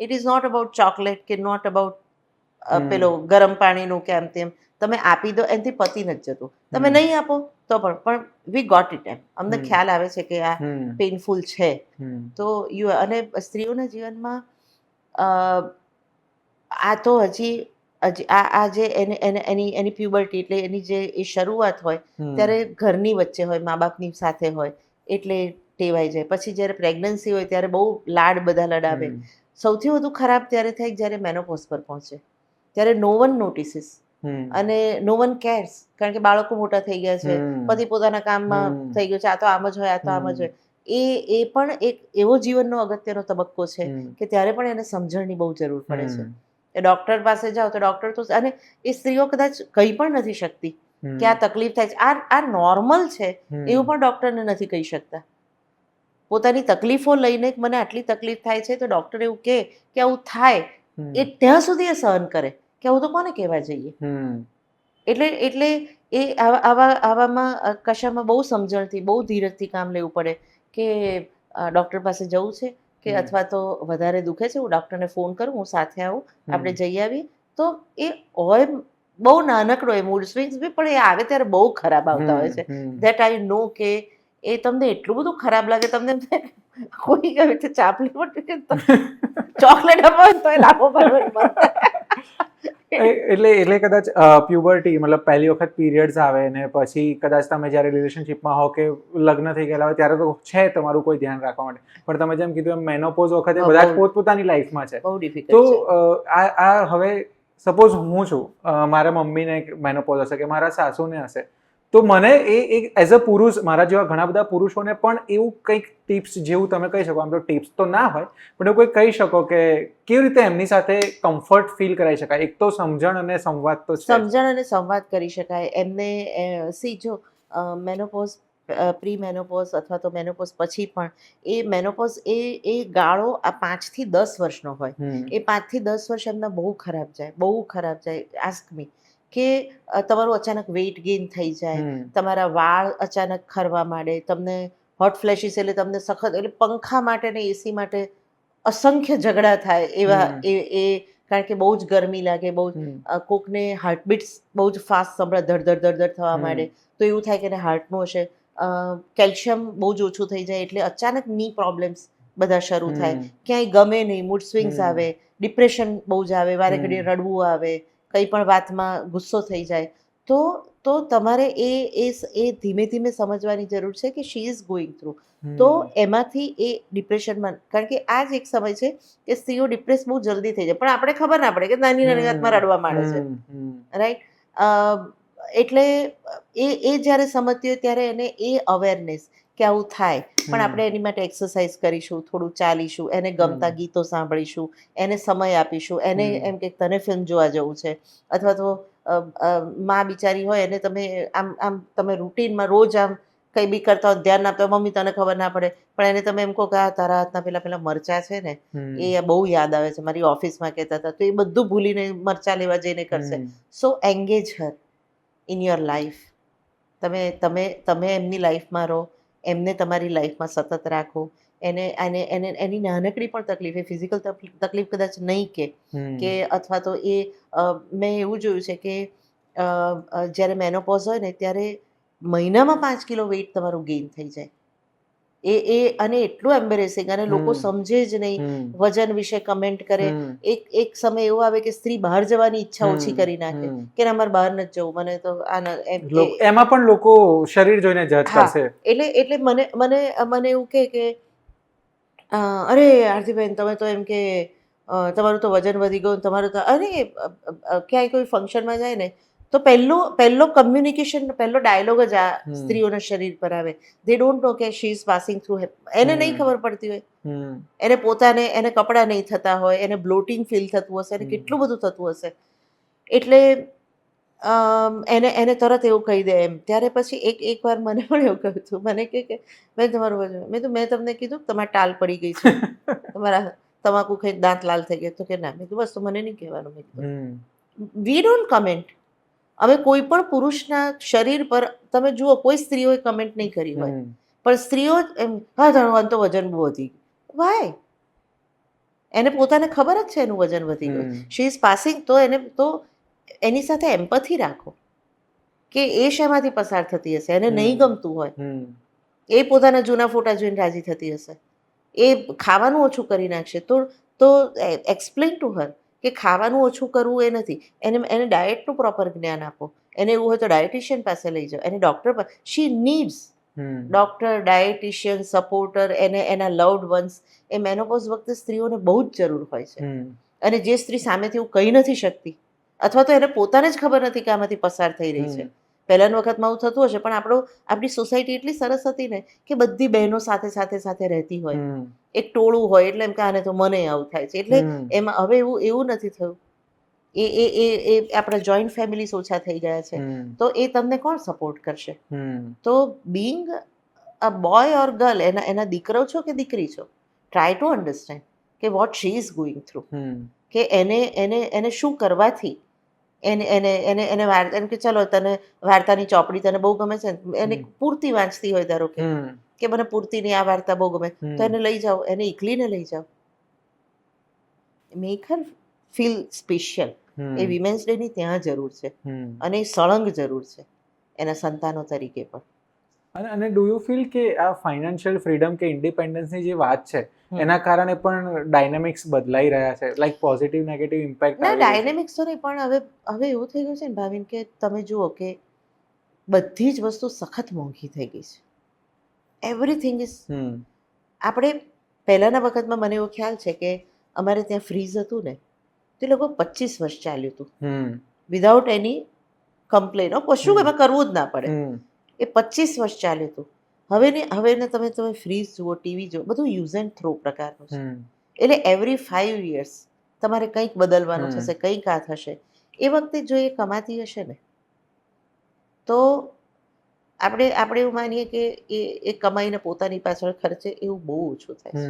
It is not about chocolate કે નોટ અબાઉટ પેલો ગરમ પાણીનું કે આમ તેમ તમે આપી દો એનાથી પતી નથી જતું. તમે નહીં આપો તો પણ વી ગોટ ઇટ, એમ અમને ખ્યાલ આવે છે કે આ પેઇનફુલ છે. તો અને સ્ત્રીઓના જીવનમાં આ તો હજી આ જે એની પ્યુબર્ટી એટલે એની જે એ શરૂઆત હોય ત્યારે ઘરની વચ્ચે હોય, મા બાપની સાથે હોય એટલે ટેવાઈ જાય. પછી જ્યારે પ્રેગ્નન્સી હોય ત્યારે બહુ લાડ બધા લડાવે. સૌથી વધુ ખરાબ ત્યારે થાય જ્યારે મેનોપોઝ પર પહોંચે, ત્યારે નો વન નોટિસીસ અને નો વન કેર્સ, કારણ કે બાળકો મોટા થઈ ગયા છે, પતિ પોતાના કામમાં થઈ ગયો છે, આ તો આમ જ હોય, આ તો આમ જ હોય. એ પણ એક એવો જીવનનો અગત્યનો તબક્કો છે કે ત્યારે પણ એને સમજણની બહુ જરૂર પડે છે. એ ડૉક્ટર પાસે જાઓ તો ડૉક્ટર તો, અને એ સ્ત્રીઓ કદાચ કહી પણ નથી શકતી કે આ તકલીફ થાય છે, આ નોર્મલ છે એવું પણ ડૉક્ટરને નથી કહી શકતા. પોતાની તકલીફો લઈને મને આટલી તકલીફ થાય છે તો ડૉક્ટર એવું કે આવું થાય એ ત્યાં સુધી એ સહન કરે કે આવું તો કોને કહેવા જઈએ. એટલે એ આવામાં કશામાં બહુ સમજણથી, બહુ ધીરજથી કામ લેવું પડે કે ડૉક્ટર પાસે જવું છે કે અથવા તો વધારે દુખે છે, હું ડૉક્ટરને ફોન કરું, હું સાથે આવું, આપણે જઈ આવીએ. તો એ હોય બહુ નાનકડો એ મૂડ સ્વિંગ્સ બી, પણ એ આવે ત્યારે બહુ ખરાબ આવતા હોય છે. ધેટ આઈ નો કે એ તમને એટલું બધું ખરાબ લાગે, તમને કોઈ આવી રીતે ચાપલી પણ ચોકલેટ અપાવે તો એ લાભો ભરવાનું મન થાય.
એટલે કદાચ પ્યુબર્ટી મતલબ પહેલી વખત પીરિયડ્સ આવે ને પછી કદાચ તમે જ્યારે રિલેશનશિપમાં હો કે લગ્ન થઈ ગયેલા હોય ત્યારે તો છે તમારું કોઈ ધ્યાન રાખવા માટે, પણ તમે જેમ કીધું એમ મેનોપોઝ વખતે બધા જ પોતપોતાની લાઈફમાં છે.
બહુ ડિફિકલ્ટ છે.
તો આ હવે સપોઝ હું છું, મારા મમ્મીને મેનોપોઝ હશે કે મારા સાસુને હશે, તો મને એક એઝ અ પુરુષ, મારા જેવા ઘણા બધા પુરુષોને પણ એવું કંઈક ટિપ્સ જેવું તમે કહી શકો, આમ તો ટિપ્સ તો ના હોય પણ એવું કોઈ કહી શકો કે કેવી રીતે એમની સાથે કમ્ફર્ટ ફીલ કરાવી શકાય? એક તો સમજણ અને સંવાદ તો છે.
સમજણ અને સંવાદ કરી શકાય એમને. જો મેનોપોઝ, પ્રી મેનોપોઝ અથવા તો મેનોપોઝ પછી પણ એ મેનોપોઝ એ ગાળો આ 5 થી 10 વર્ષનો હોય. એ 5 થી 10 વર્ષ એમના બહુ ખરાબ જાય, બહુ ખરાબ જાય. આસ્ક મી કે તમારું અચાનક વેઇટ ગેઇન થઈ જાય, તમારા વાળ અચાનક ખરવા માંડે, તમને હોટ ફ્લેશિસ એટલે તમને સખત એટલે પંખા માટે ને એસી માટે અસંખ્ય ઝઘડા થાય એવા એ કારણ કે બહુ જ ગરમી લાગે, બહુ કોકને હાર્ટબીટ્સ બહુ જ ફાસ્ટ સંભળાય, ધડ ધડ ધડ ધડ થવા માંડે, તો એવું થાય કે એને હાર્ટનું હશે. કેલ્શિયમ બહુ જ ઓછું થઈ જાય એટલે અચાનક ની પ્રોબ્લેમ્સ બધા શરૂ થાય, ક્યાંય ગમે નહીં, મૂડ સ્વિંગ્સ આવે, ડિપ્રેશન બહુ જ આવે, વારે ઘડીએ રડવું આવે, કંઈ પણ વાતમાં ગુસ્સો થઈ જાય. તો તમારે એ ધીમે ધીમે સમજવાની જરૂર છે કે શી ઇઝ ગોઈંગ થ્રુ. તો એમાંથી એ ડિપ્રેશનમાં, કારણ કે આ જ એક સમય છે કે સ્ત્રીઓ ડિપ્રેસ બહુ જલ્દી થઈ જાય, પણ આપણે ખબર ના પડે કે નાની નાની વાતમાં રડવા માંડે છે, રાઈટ? એટલે એ જ્યારે સમજતી હોય ત્યારે એને એ અવેરનેસ કે આવું થાય, પણ આપણે એની માટે એક્સરસાઇઝ કરીશું, થોડું ચાલીશું, એને ગમતા ગીતો સાંભળીશું, એને સમય આપીશું, એને એમ કે તને ફિલ્મ જોવા જવું છે, અથવા તો માં બિચારી હોય એને તમે આમ તમે રૂટીનમાં રોજ આમ કંઈ બી કરતા હોય, ધ્યાન આપતા હોય, મમ્મી તને ખબર ના પડે, પણ એને તમે એમ કહો કે આ તારા હાથના પેલા મરચા છે ને એ બહુ યાદ આવે છે, મારી ઓફિસમાં કહેતા હતા, તો એ બધું ભૂલીને મરચા લેવા જઈને કરશે. So engage her in your life. તમે એમની લાઈફમાં રહો, એમને તમારી લાઈફમાં સતત રાખો. એની નાનકડી પણ તકલીફ, એ ફિઝિકલ તકલીફ કદાચ નહીં કે અથવા તો મેં એવું જોયું છે કે જ્યારે મેનોપોઝ હોય ને ત્યારે મહિનામાં 5 કિલો વેઇટ તમારું ગેઇન થઈ જાય. અને એટલું એમ્બેરેસિંગ, અને લોકો સમજે જ નહીં, વજન વિશે કમેન્ટ કરે. એક સમય એવો આવે કે સ્ત્રી બહાર જવાની ઈચ્છા ઓછી કરી નાખે કે અમારે બહાર નથી જવું, મને તો
એમાં પણ લોકો શરીર જોઈને જજ કરશે.
એટલે મને એવું કે અરે આરતીબેન તમે તો એમ કે તમારું તો વજન વધી ગયું, તમારું તો અરે ક્યાંય કોઈ ફંક્શનમાં જાય ને તો પહેલો કમ્યુનિકેશન, પહેલો ડાયલોગ જ આ સ્ત્રીઓના શરીર પર આવે. દે ડોન્ટ નો કે શી ઇઝ પાસિંગ થ્રુ. એને નહીં ખબર પડતી હોય, એને પોતાને એને કપડાં નહીં થતા હોય, એને બ્લોટિંગ ફીલ થતું હશે, એને કેટલું બધું થતું હશે, એટલે એને તરત એવું કહી દે એમ. ત્યારે પછી એક વાર મને પણ એવું કહ્યું હતું, મને કે મેં તમારું વજન, મેં તમને કીધું તમારી ટાલ પડી ગઈ છે, તમારા તમાકુ ખાઈ દાંત લાલ થઈ ગયા, તો કે ના. મેં કીધું બસ તો મને નહીં કહેવાનું. મેં કીધું વી ડોન્ટ કમેન્ટ. હવે કોઈ પણ પુરુષના શરીર પર તમે જુઓ, કોઈ સ્ત્રીઓએ કમેન્ટ નહીં કરી હોય, પણ સ્ત્રીઓ એમ હા ધણવાન તો વજન બહુ વધી ગયું. વાય? એને પોતાને ખબર જ છે એનું વજન વધી ગયું, શી ઇઝ પાસિંગ. તો એની સાથે એમ્પથી રાખો કે એ શેમાંથી પસાર થતી હશે, એને નહીં ગમતું હોય, એ પોતાના જૂના ફોટા જોઈને રાજી થતી હશે, એ ખાવાનું ઓછું કરી નાખશે. તો એક્સપ્લેન ટુ હર કે ખાવાનું ઓછું કરવું એ નથી, એને ડાયટનું પ્રોપર જ્ઞાન આપો. એને એવું હોય તો ડાયટિશિયન પાસે લઈ જાઓ, એને ડૉક્ટર પાસે. શી નીડ્સ ડૉક્ટર, ડાયટિશિયન, સપોર્ટર, એના લવ્ડ વન્સ. એ મેનોપોઝ વખતે સ્ત્રીઓને બહુ જ જરૂર હોય છે. અને જે સ્ત્રી સામેથી એવું કહી નથી શકતી, અથવા તો એને પોતાને જ ખબર નથી કે આમાંથી પસાર થઈ રહી છે. પહેલાના વખતમાં આવું થતું હશે, પણ આપણી સોસાયટી એટલી સરસ હતી ને કે બધી બહેનો સાથે રહેતી હોય, એક ટોળું હોય, એટલે એમ કે આને તો મને આવું થાય છે. એટલે એમાં હવે એવું નથી થયું. એ આપણા જોઈન્ટ ફેમિલીઝ ઓછા થઈ ગયા છે, તો એ તમને કોણ સપોર્ટ કરશે? તો being a boy or girl, એના દીકરો છો કે દીકરી છો, ટ્રાય ટુ અન્ડરસ્ટેન્ડ કે what she is going through, કે એને શું કરવાથી એને એમ કે ચલો તને વાર્તાની ચોપડી તને બહુ ગમે છે, એને પૂર્તિ વાંચતી હોય, ધારો કે મને પૂર્તિની આ વાર્તા બહુ ગમે, તો એને લઈ જાઓ, એને એકલીને લઈ જાઓ, મેક હર ફીલ સ્પેશિયલ. એ વિમેન્સ ડે ની ત્યાં જરૂર છે, અને સળંગ જરૂર છે એના સંતાનો તરીકે પણ.
અને ડુ યુ ફીલ કે આ ફાઇનાન્શિયલ ફ્રીડમ કે ઇન્ડિપેન્ડન્સની જે વાત છે એના કારણે પણ ડાયનેમિક્સ બદલાઈ રહ્યા છે, લાઈક પોઝિટિવ નેગેટિવ ઇમ્પેક્ટ?
ના, ડાયનેમિક્સ તો નહીં, પણ હવે એવું થઈ ગયું છે ને ભાવિન, કે તમે જુઓ કે બધી જ વસ્તુ સખત મોંઘી થઈ ગઈ છે. Everything is. આપણે પહેલાંના વખતમાં મને એવો ખ્યાલ છે કે અમારે ત્યાં ફ્રીઝ હતું ને, તે લગભગ 25 વર્ષ ચાલ્યું હતું, વિધાઉટ એની કમ્પ્લેન. કશું એમાં કરવું જ ના પડે, એ 25 વર્ષ ચાલ્યું હતું. હવે તમે ફ્રીઝ જુઓ, ટીવી જુઓ, બધું યુઝ એન્ડ થ્રો પ્રકારનું છે. એટલે એવરી 5 years તમારે કંઈક બદલવાનું થશે, કંઈક આ થશે. એ વખતે જો એ કમાતી હશે ને, તો આપણે એવું માનીએ કે એ કમાઈને પોતાની પાછળ ખર્ચે, એવું બહુ ઓછું થાય છે.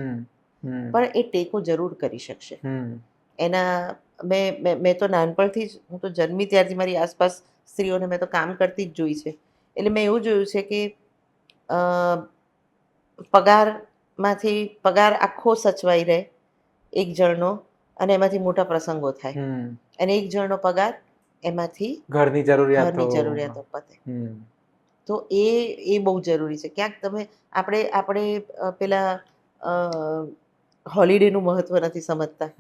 પણ એ ટેકો જરૂર કરી શકશે. એના મેં તો નાનપણથી જ, હું તો જન્મી ત્યારથી મારી આસપાસ સ્ત્રીઓને મેં તો કામ કરતી જ જોઈ છે. એટલે મેં એવું જોયું છે કે અ, પગાર આખો સચવાઈ રહે એક જણનો, અને એમાંથી મોટા પ્રસંગો થાય, અને એક જણનો પગાર એમાંથી
ઘરની
ઘરની
જરૂરિયાતો.
જરૂરિયાતો પતે. તો એ બહુ જરૂરી છે. ક્યાંક તમે આપણે પેલા હોલિડેનું મહત્વ નથી સમજતા.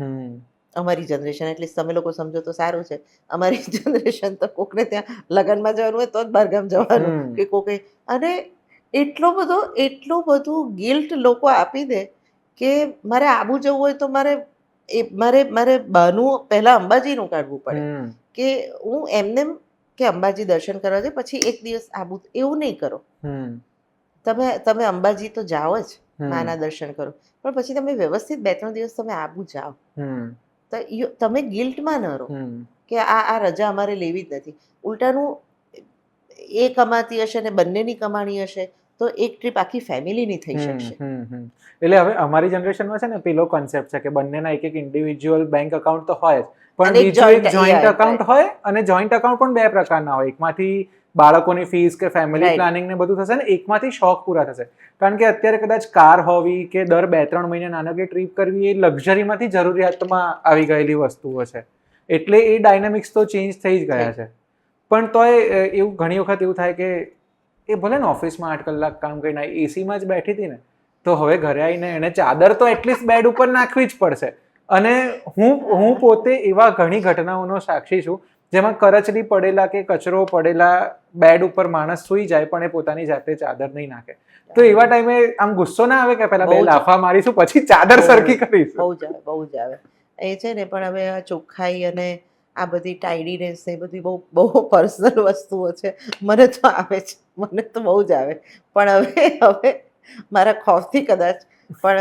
અમારી જનરેશન, એટલીસ્ટ તમે લોકો સમજો તો સારું છે. અમારી જનરેશન તો કોકને ત્યાં લગ્નમાં જવાનું હોય તો જ બહારગામ જવાનું, કે કોકે, અને એટલું બધું ગિલ્ટ લોકો આપી દે કે મારે આબુ જવું હોય તો મારે બહાનું પહેલા અંબાજીનું કાઢવું પડે, કે હું એમને કે અંબાજી દર્શન કરવા જાય પછી એક દિવસ આબુ, એવું નહીં કરો. તમે અંબાજી તો જાઓ જ, માના દર્શન કરો, પણ પછી તમે વ્યવસ્થિત 2-3 દિવસ તમે આબુ જાઓ. તો તમે ગિલ્ટમાં ન રહો કે આ રજા અમારે લેવી જ નથી. ઉલટાનું એ કમાતી હશે ને બંનેની કમાણી હશે તો એક ટ્રીપ આખી ફેમિલીની થઈ શકશે.
એટલે હવે અમારી જનરેશનમાં છે ને પેલો કોન્સેપ્ટ છે કે બંનેના એક ઇન્ડિવિજ્યુઅલ બેંક અકાઉન્ટ તો હોય જ, પણ
અને એક
બીજું એક
joint,
જોઈન્ટ
yeah,
અકાઉન્ટ હોય, અને જોઈન્ટ અકાઉન્ટ પણ 2 પ્રકારના હોય. એકમાંથી બાળકોની ફીસ કે ફેમિલી
Right.
પ્લાનિંગ ને બધું થશે ને, એકમાંથી શોખ પૂરા થશે. કારણ કે અત્યારે કદાચ કાર હોવી કે દર 2-3 મહિને નાનકડી ટ્રીપ કરવી એ લક્ઝરીમાંથી જરૂરિયાતમાં આવી ગયેલી વસ્તુઓ છે. એટલે એ ડાયનામિક્સ તો ચેન્જ થઈ જ ગયા છે. પણ તોય એવું ઘણી વખત એવું થાય કે એ ભલે ને ઓફિસમાં 8 કલાક કામ કરીને એસીમાં જ બેઠી હતી ને, તો હવે ઘરે આવીને એને ચાદર તો એટલીસ્ટ બેડ ઉપર નાખવી જ પડશે. અને હું પોતે એવા ઘણી ઘટનાઓનો સાક્ષી છું જેમાં કરચલી પડેલા કે કચરો પડેલા બેડ ઉપર માણસ સૂઈ જાય પણ એ પોતાની જાતે ચાદર નહીં નાખે. તો એવા ટાઈમે આમ ગુસ્સો ના આવે કે પહેલા 2 લાફા મારીશું પછી ચાદર સરખી કરીશું?
બહુ જ આવે. એ છે ને, પણ હવે આ ચોખ્ખાઈ અને આ બધી ટાઈડીનેસ એ બધી બહુ પર્સનલ વસ્તુઓ છે. મને તો આવે છે, મને તો બહુ જ આવે. પણ હવે મારા ખોફથી કદાચ, પણ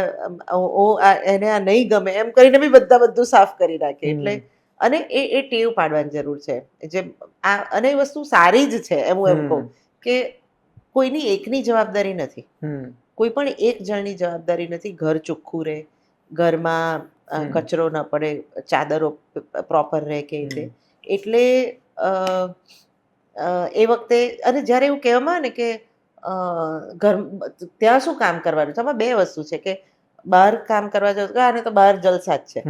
એને આ નહીં ગમે એમ કરીને બી બધું સાફ કરી નાખે. એટલે અને એ ટેવ પાડવાની જરૂર છે. અને એ વસ્તુ સારી જ છે, હું એમ કહું કે કોઈની એકની જવાબદારી નથી, કોઈ પણ એક જણની જવાબદારી નથી. ઘર ચોખ્ખું રહે, ઘરમાં કચરો ન પડે, ચાદરો પ્રોપર રહે કે રીતે. એટલે એ વખતે, અને જ્યારે એવું કહેવામાં આવે ને કે ઘર ત્યાં શું કામ કરવાનું છે, આમાં 2 વસ્તુ છે કે બહાર કામ કરવા જાવ તો આને તો બહાર જલસા જ છે,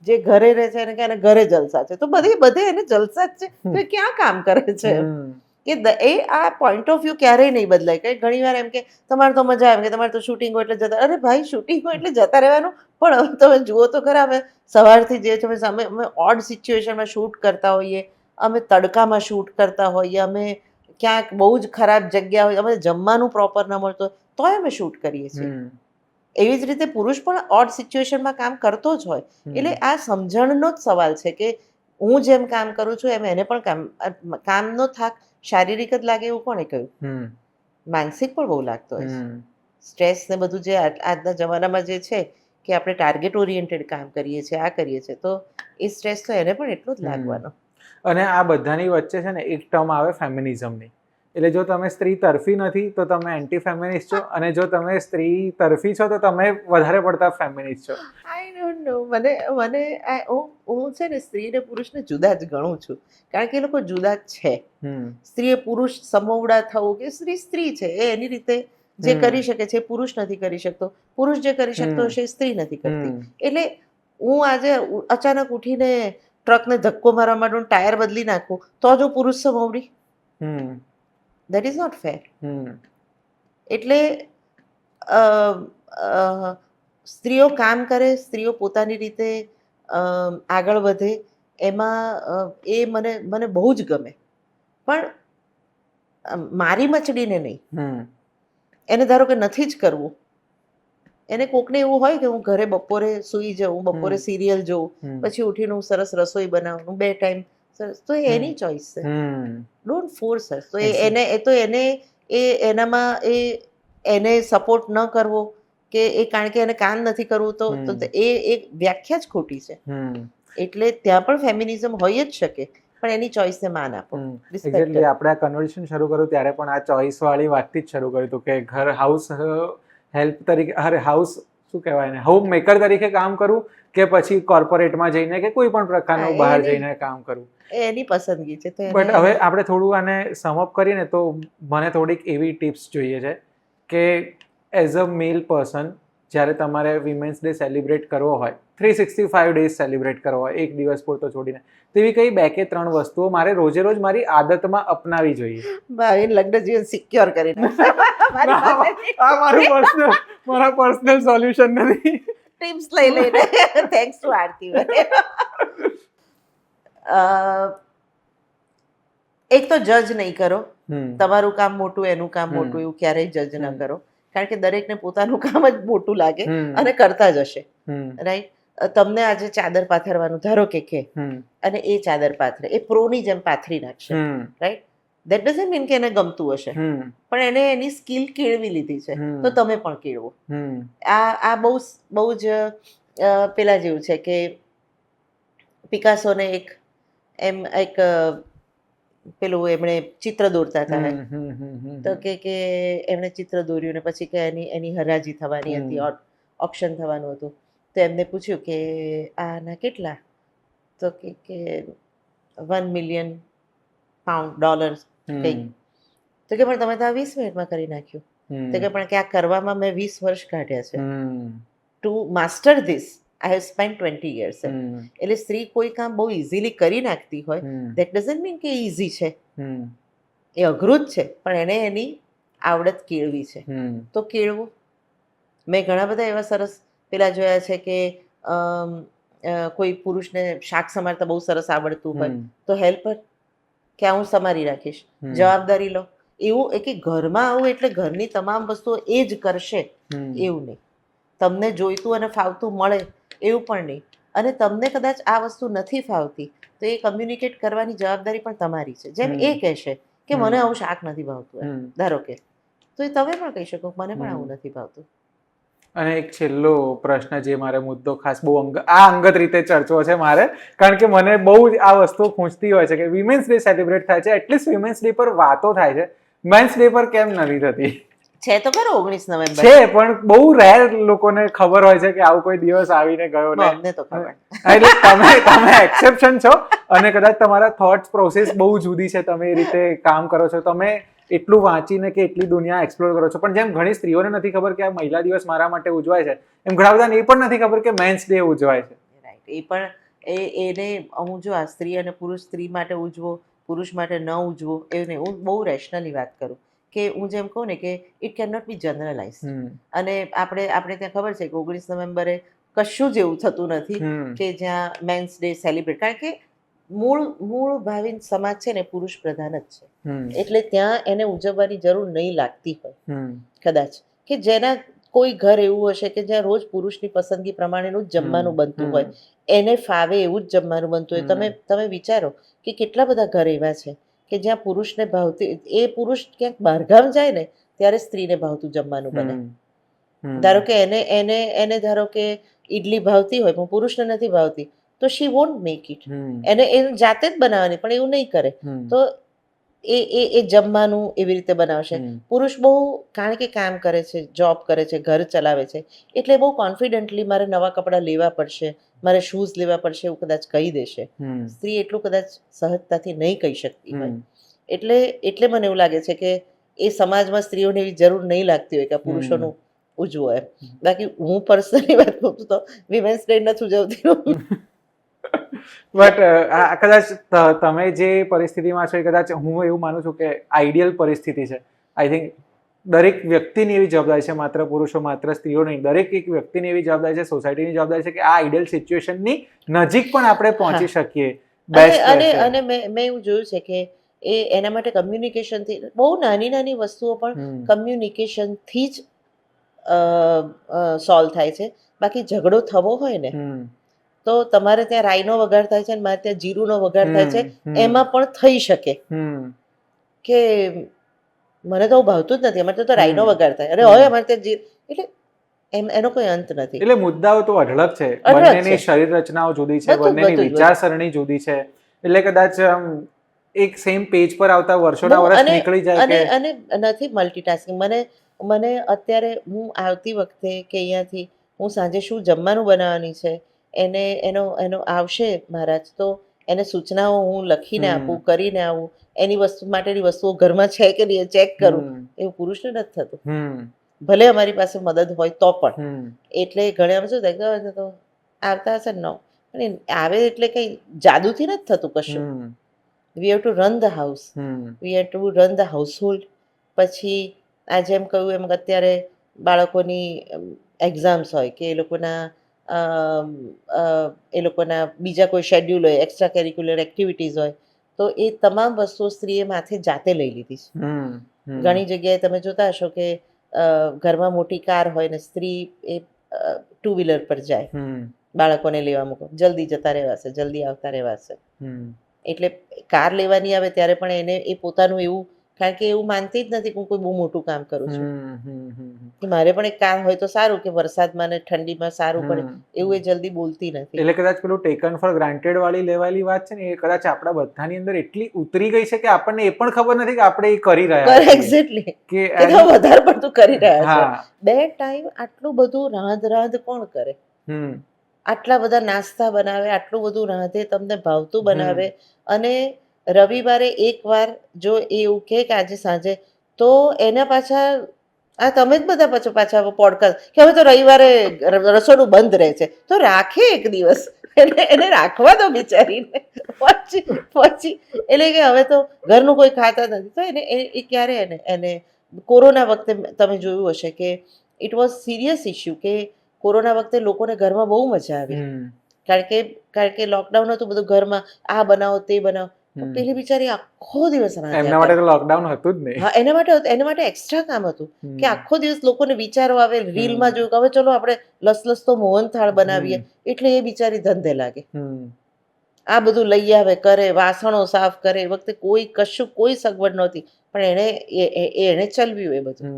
જે ઘરે રહે છે એને કે આને ઘરે જલસા છે. તો બધે એને જલસા જ છે, તો એ ક્યાં કામ કરે છે? કે એ આ પોઈન્ટ ઓફ વ્યૂ ક્યારેય નહીં બદલાય. કે ઘણી વાર એમ કે તમારે તો મજા આવે, કે તમારે તો શૂટિંગ હોય એટલે જતા. અરે ભાઈ, શૂટિંગ હોય એટલે જતા રહેવાનું, પણ હવે તમે જુઓ તો ખરા, અમે સવારથી જે તમે અમે ઓડ સિચ્યુએશનમાં શૂટ કરતા હોઈએ, અમે તડકામાં શૂટ કરતા હોઈએ, અમે ક્યાંક બહુ જ ખરાબ જગ્યા હોય, અમે જમવાનું પ્રોપર ન મળતો તોય અમે શૂટ કરીએ છીએ. એવી જ રીતે પુરુષ પણ ઓડ સિચ્યુએશનમાં કામ કરતો જ હોય. એટલે આ સમજણનો જ સવાલ છે કે હું જેમ કામ કરું છું એમ એને પણ કામનો થાક શારીરિક જ લાગે એવું કોણે કહ્યું? માનસિક પણ બહુ લાગતો હોય છે. સ્ટ્રેસ ને બધું જે આજના જમાનામાં જે છે કે આપણે ટાર્ગેટ ઓરિએન્ટેડ કામ કરીએ છીએ, આ કરીએ છીએ, તો એ સ્ટ્રેસ તો એને પણ એટલો જ લાગવાનો.
અને આ બધાની વચ્ચે છે ને એક ટર્મ આવે ફેમિનિઝમની. એટલે જો તમે સ્ત્રી તરફી નથી તો તમે એન્ટી ફેમિનિસ્ટ છો, અને જો તમે સ્ત્રી તરફી છો તો તમે વધારે પડતા ફેમિનિસ્ટ છો.
I don't know. હું છે ને સ્ત્રી ને પુરુષને જુદા જ ગણું છું, કારણ કે એ લોકો જુદા જ છે. સ્ત્રીએ પુરુષ સમોવડા થવું, કે સ્ત્રી છે, એ એની રીતે જે કરી શકે છે પુરુષ નથી કરી શકતો, પુરુષ જે કરી શકતો હશે સ્ત્રી નથી કરતી. એટલે હું આજે અચાનક ઉઠીને ટ્રકને ધક્કો મારવા માંડું, ટાયર બદલી નાખું, તો જ હું પુરુષ સમોવડી? That is not fair. એટલે સ્ત્રીઓ કામ કરે, સ્ત્રીઓ પોતાની રીતે આગળ વધે, એમાં એ મને બહુ જ ગમે. પણ મારી મચડીને નહીં. એને ધારો કે નથી જ કરવું, એને કોકને એવું હોય કે હું ઘરે બપોરે સૂઈ જાઉં, બપોરે સિરિયલ જોઉં, પછી ઉઠીને હું સરસ રસોઈ બનાવું, 2 ટાઈમ સરસ, તો એ એની ચોઈસ છે. ડોન્ટ ફોર્સ હર. તો એનામાં એને સપોર્ટ ન કરવો, કે કારણ કે એને કામ નથી કરવું, તો એ એક વ્યાખ્યા જ ખોટી છે. એટલે ત્યાં પણ ફેમિનિઝમ હોય જ શકે, પણ એની ચોઈસને માન આપો.
એક્ઝેક્ટલી. આપણે આ કન્વર્સેશન શરૂ કર્યું ત્યારે પણ આ ચોઈસ વાળી વાતથી જ શરૂ કર્યું હતું કે ઘર હાઉસ હેલ્પ તરીકે, હાઉસ શું કહેવાય ને, હોમ મેકર તરીકે કામ કરવું કે પછી કોર્પોરેટમાં જઈને કે કોઈ પણ પ્રકારનું બહાર જઈને કામ કરવું,
એની પસંદગી છે. તો
બટ હવે આપણે થોડું આને સમઅપ કરીએ ને તો મને થોડીક એવી ટિપ્સ જોઈએ છે કે એઝ અ મેલ પર્સન જ્યારે તમારે વિમેન્સ ડે સેલિબ્રેટ કરવો હોય, 365 ડેઝ સેલિબ્રેટ કરવો હોય, એક દિવસ પૂરતો છોડીને, તેવી કઈ 2 કે 3 વસ્તુઓ મારે રોજે રોજ મારી આદતમાં અપનાવી જોઈએ?
ભાવિન લગ્ન જીવન સિક્યોર કરી
મારા પર્સનલ સોલ્યુશન નથી.
ટિપ્સ લઈ લઈને થેન્ક્સ ટુ આરતી. એક તો જજ નહીં કરો. તમારું કામ મોટું એનું કામ મોટું એવું ક્યારેય જજ ન કરો, કારણ કે દરેકને પોતાનું કામ જ મોટું લાગે અને કરતા જ હશે, રાઈટ? તમને આજે ચાદર પાથરવાનું ધારો કે અને એ ચાદર પાથરે, એ પ્રોની જેમ પાથરી નાખશે, રાઈટ? દેટ ડઝન્ટ મીન કે એને ગમતું હશે, પણ એને એની સ્કિલ કેળવી લીધી છે, તો તમે પણ કેળવો. આ બહુ જ પેલા જેવું છે કે પિકાસોને એક પેલું એમણે ચિત્ર દોરતા હતા, તો કે એમણે ચિત્ર દોર્યું ને પછી કે એની હરાજી થવાની હતી, ઓપ્શન થવાનું હતું, તો એમને પૂછ્યું કે આના કેટલા, તો કે $1 million ડોલર્સ કંઈક, તો કે પણ તમે તો આ 20 મિનિટમાં કરી નાખ્યું. તો કે પણ કે આ કરવામાં મેં 20 વર્ષ કાઢ્યા છે. To master this I have spend 20 years. એટલે સ્ત્રી કોઈ કામ બહુ ઇઝીલી કરી નાખતી હોય, દેટ ડઝન્ટ મીન કે ઇઝી છે, એ અઘરું જ છે, પણ એને એની આવડત કેળવી છે, તો કેળવું. મેં ઘણા બધા એવા સરસ પેલા જોયા છે કે કોઈ પુરુષને શાક સમારતા બહુ સરસ આવડતું હોય, તો હેલ્પર કે હું સમારી રાખીશ, જવાબદારી લો. એવું કે ઘરમાં આવું એટલે ઘરની તમામ વસ્તુઓ એ જ કરશે એવું નહીં. તમને જોઈતું અને ફાવતું મળે એવું પણ નહીં. અને તમને કદાચ આ વસ્તુ નથી ફાવતી તો એ કમ્યુનિકેટ કરવાની જવાબદારી પણ તમારી છે. જેમ એ કહેશે કે મને આવું શાક નથી ભાવતું, ધારો કે, તો એ તમે પણ કહી શકો મને પણ આવું નથી ભાવતું.
અને એક છેલ્લો પ્રશ્ન, જે મારે મુદ્દો ખાસ બહુ અંગત રીતે ચર્ચવો છે મારે, કારણ કે મને બહુ જ આ વસ્તુ ખૂંચતી હોય છે કે વિમેન્સ ડે સેલિબ્રેટ થાય છે, એટલીસ્ટ વિમેન્સ ડે પર વાતો થાય છે, મેન્સ ડે પર કેમ નથી થતી?
છે તો ખરો 19 નવેમ્બર
છે, પણ બહુ રેર લોકોને ખબર હોય છે કે આવું કોઈ દિવસ આવીને ગયો ને.
અમને તો ખબર.
એટલે તમે એક્સેપ્શન છો, અને કદાચ તમારા થોટ પ્રોસેસ બહુ જુદી છે, તમે એ રીતે કામ કરો છો, તમે એટલું વાંચીને કે એટલી દુનિયા એક્સપ્લોર કરો છો. પણ જેમ ઘણી સ્ત્રીઓને નથી ખબર કે આ મહિલા દિવસ મારા માટે ઉજવાય છે, એમ ઘણા બધાને એ પણ નથી ખબર કે મેન્સ ડે ઉજવાય છે.
રાઈટ. એ પણ એને હું જો આ સ્ત્રી અને પુરુષ, સ્ત્રી માટે ઉજવો, પુરુષ માટે ન ઉજવો, એવું નહીં. હું બહુ રેશનલી વાત કરું કે હું જેમ કહું ને કે it can not be generalize. અને આપણે ત્યાં ખબર છે કે 19 નવેમ્બરે કશું જ એવું થતું નથી કે જ્યાં મેન્સ ડે સેલિબ્રેટ, કારણ કે મૂળ ભાવિન સમાજ છે ને પુરુષ પ્રધાન જ છે, એટલે ત્યાં એને ઉજવવાની જરૂર નહીં લાગતી હોય કદાચ, કે જેના કોઈ ઘર એવું હશે કે જ્યાં રોજ પુરુષની પસંદગી પ્રમાણેનું જ જમવાનું બનતું હોય, એને ફાવે એવું જ જમવાનું બનતું હોય. તમે વિચારો કે કેટલા બધા ઘર એવા છે કે જ્યાં પુરુષને ભાવતી, એ પુરુષ ક્યાંક બહારગામ જાય ને ત્યારે સ્ત્રીને ભાવતું જમવાનું બને. ધારો કે એને ધારો કે ઈડલી ભાવતી હોય પણ પુરુષને નથી ભાવતી, તો શી વોન્ટ મેક ઇટ. એને જાતે જ બનાવવાની, પણ એવું નહીં કરે. તો એ જમવાનું એવી રીતે બનાવશે. પુરુષ બહુ, કારણ કે કામ કરે છે, જોબ કરે છે, ઘર ચલાવે છે, એટલે બહુ કોન્ફિડન્ટલી મારે નવા કપડાં લેવા પડશે, મારે શૂઝ લેવા પડશે એવું કદાચ કહી દેશે. સ્ત્રી એટલું કદાચ સહજતાથી નહીં કહી શકતી હોય. એટલે મને એવું લાગે છે કે એ સમાજમાં સ્ત્રીઓને એવી જરૂર નહીં લાગતી હોય કે પુરુષોનું ઉજવો એમ. બાકી હું પર્સનલી વાત કરું તો વિમેન્સ ડે નથી ઉજવતી.
બટ કદાચ તમે જે પરિસ્થિતિમાં છો એ કદાચ હું એવું માનું છું કે આઈડિયલ પરિસ્થિતિ છે. આઈ થિંક દરેક વ્યક્તિની એવી જવાબદારી છે, માત્ર પુરુષો માત્ર સ્ત્રીઓ નહીં, દરેક એક વ્યક્તિની એવી જવાબદારી છે, સોસાયટીની જવાબદારી છે કે આ આઈડિયલ સિચ્યુએશનની નજીક પણ આપણે પહોંચી શકીએ.
અને મેં એવું જોયું છે કે એના માટે કમ્યુનિકેશનથી, બહુ નાની વસ્તુઓ પણ કમ્યુનિકેશનથી જ સોલ્વ થાય છે. બાકી ઝઘડો થવો હોય ને તો તમારે ત્યાં રાઈનો વઘાર થાય છે અને મારે ત્યાં જીરુંનો વઘાર થાય છે, એમાં પણ થઈ શકે કે મને તો ભાવતું જ નથી, અમારે તો રાઈનો વઘાર થાય, અને હવે અમારે ત્યાં જીરું, એટલે એનો કોઈ અંત નથી.
એટલે મુદ્દાઓ તો અઢળક છે, બંનેની શરીર રચનાઓ જુદી છે, બંનેની વિચારસરણી જુદી છે, એટલે કદાચ એક સેમ પેજ પર આવતા વર્ષોના વર્ષ નીકળી જાય.
અને નથી મલ્ટીટાસ્કિંગ. મને અત્યારે હું આવતી વખતે કે અહીંયાથી હું સાંજે શું જમવાનું બનાવવાની છે, એને એનો એનો આવશે મહારાજ તો એને સૂચનાઓ હું લખીને આપું, કરીને આવું, એની માટેની વસ્તુઓ ઘરમાં છે કે નહીં ચેક કરું. એવું પુરુષને નથી થતું, ભલે અમારી પાસે મદદ હોય તો પણ. એટલે ઘણા શું થાય કે તો આવતા હશે ને પણ આવે એટલે કંઈ જાદુથી નથી થતું કશું. We have to run the house, we have to run the household. પછી આ જેમ કહ્યું એમ અત્યારે બાળકોની એક્ઝામ્સ હોય કે એ લોકોના બીજા કોઈ શેડ્યુલ હોય, એક્સ્ટ્રા કેરિક્યુલર એક્ટિવિટીઝ હોય, તો એ તમામ વસ્તુઓ સ્ત્રીએ માથે જાતે લઈ લીધી છે. ઘણી જગ્યાએ તમે જોતા હશો કે ઘરમાં મોટી કાર હોય ને સ્ત્રી એ ટુ વ્હીલર પર જાય, બાળકોને લેવા મૂકો, જલ્દી જતા રહેવાશે, જલ્દી આવતા રહેવાશે. એટલે કાર લેવાની આવે ત્યારે પણ એને એ પોતાનું એવું, કારણ કે એવું માનતી જ નથી કે હું કોઈ બહુ મોટું કામ કરું છું, કે મારે પણ એક કાર હોય તો સારું, કે વરસાદમાં ને ઠંડીમાં સારું પડે, એવું એ જલ્દી બોલતી નથી.
એટલે કદાચ પેલું ટેકન ફોર ગ્રાન્ટેડ વાળી લેવાયેલી વાત છે ને, એ કદાચ આપણા બધાની અંદર એટલી ઉતરી ગઈ છે કે આપણને એ પણ ખબર નથી કે આપણે એ કરી રહ્યા
છીએ. એક્ઝેક્ટલી, કે વધારે પડતું કરી રહ્યા છે. બે ટાઈમ આટલું બધું રાંધ કોણ કરે? આટલા બધા નાસ્તા બનાવે, આટલું બધું રાંધે, તમને ભાવતું બનાવે, અને રવિવારે એકવાર જો એ એવું કહે કે આજે સાંજે, તો એના પાછા આ તમે જ બધા પાછા પોડકાસ્ટ કે હવે તો રવિવારે રસોડું બંધ રહે છે, તો રાખે એક દિવસ, એને રાખવા દો બિચારીને. પછી એટલે કે હવે તો ઘરનું કોઈ ખાતા નથી, તો એને એ ક્યારે એને કોરોના વખતે તમે જોયું હશે કે ઇટ વોઝ સિરિયસ ઇસ્યુ, કે કોરોના વખતે લોકોને ઘરમાં બહુ મજા આવી, કારણ કે લોકડાઉન હતું, બધું ઘરમાં આ બનાવો તે બનાવો, પેલી બિચારી આખો દિવસ
એમના માટે તો લોકડાઉન હતું જ નહીં.
હા, એના માટે એક્સ્ટ્રા કામ હતું કે આખો દિવસ લોકોને વિચારો આવે, રીલમાં જોયું કે હવે ચલો આપણે લસલસતો મોહનથાળ બનાવીએ, એટલે એ બિચારી ધંધે લાગે. આ બધું લઈ આવે, કરે, વાસણો સાફ કરે, એ વખતે કોઈ સગવડ નહોતી, પણ એને ચલવ્યું એ બધું.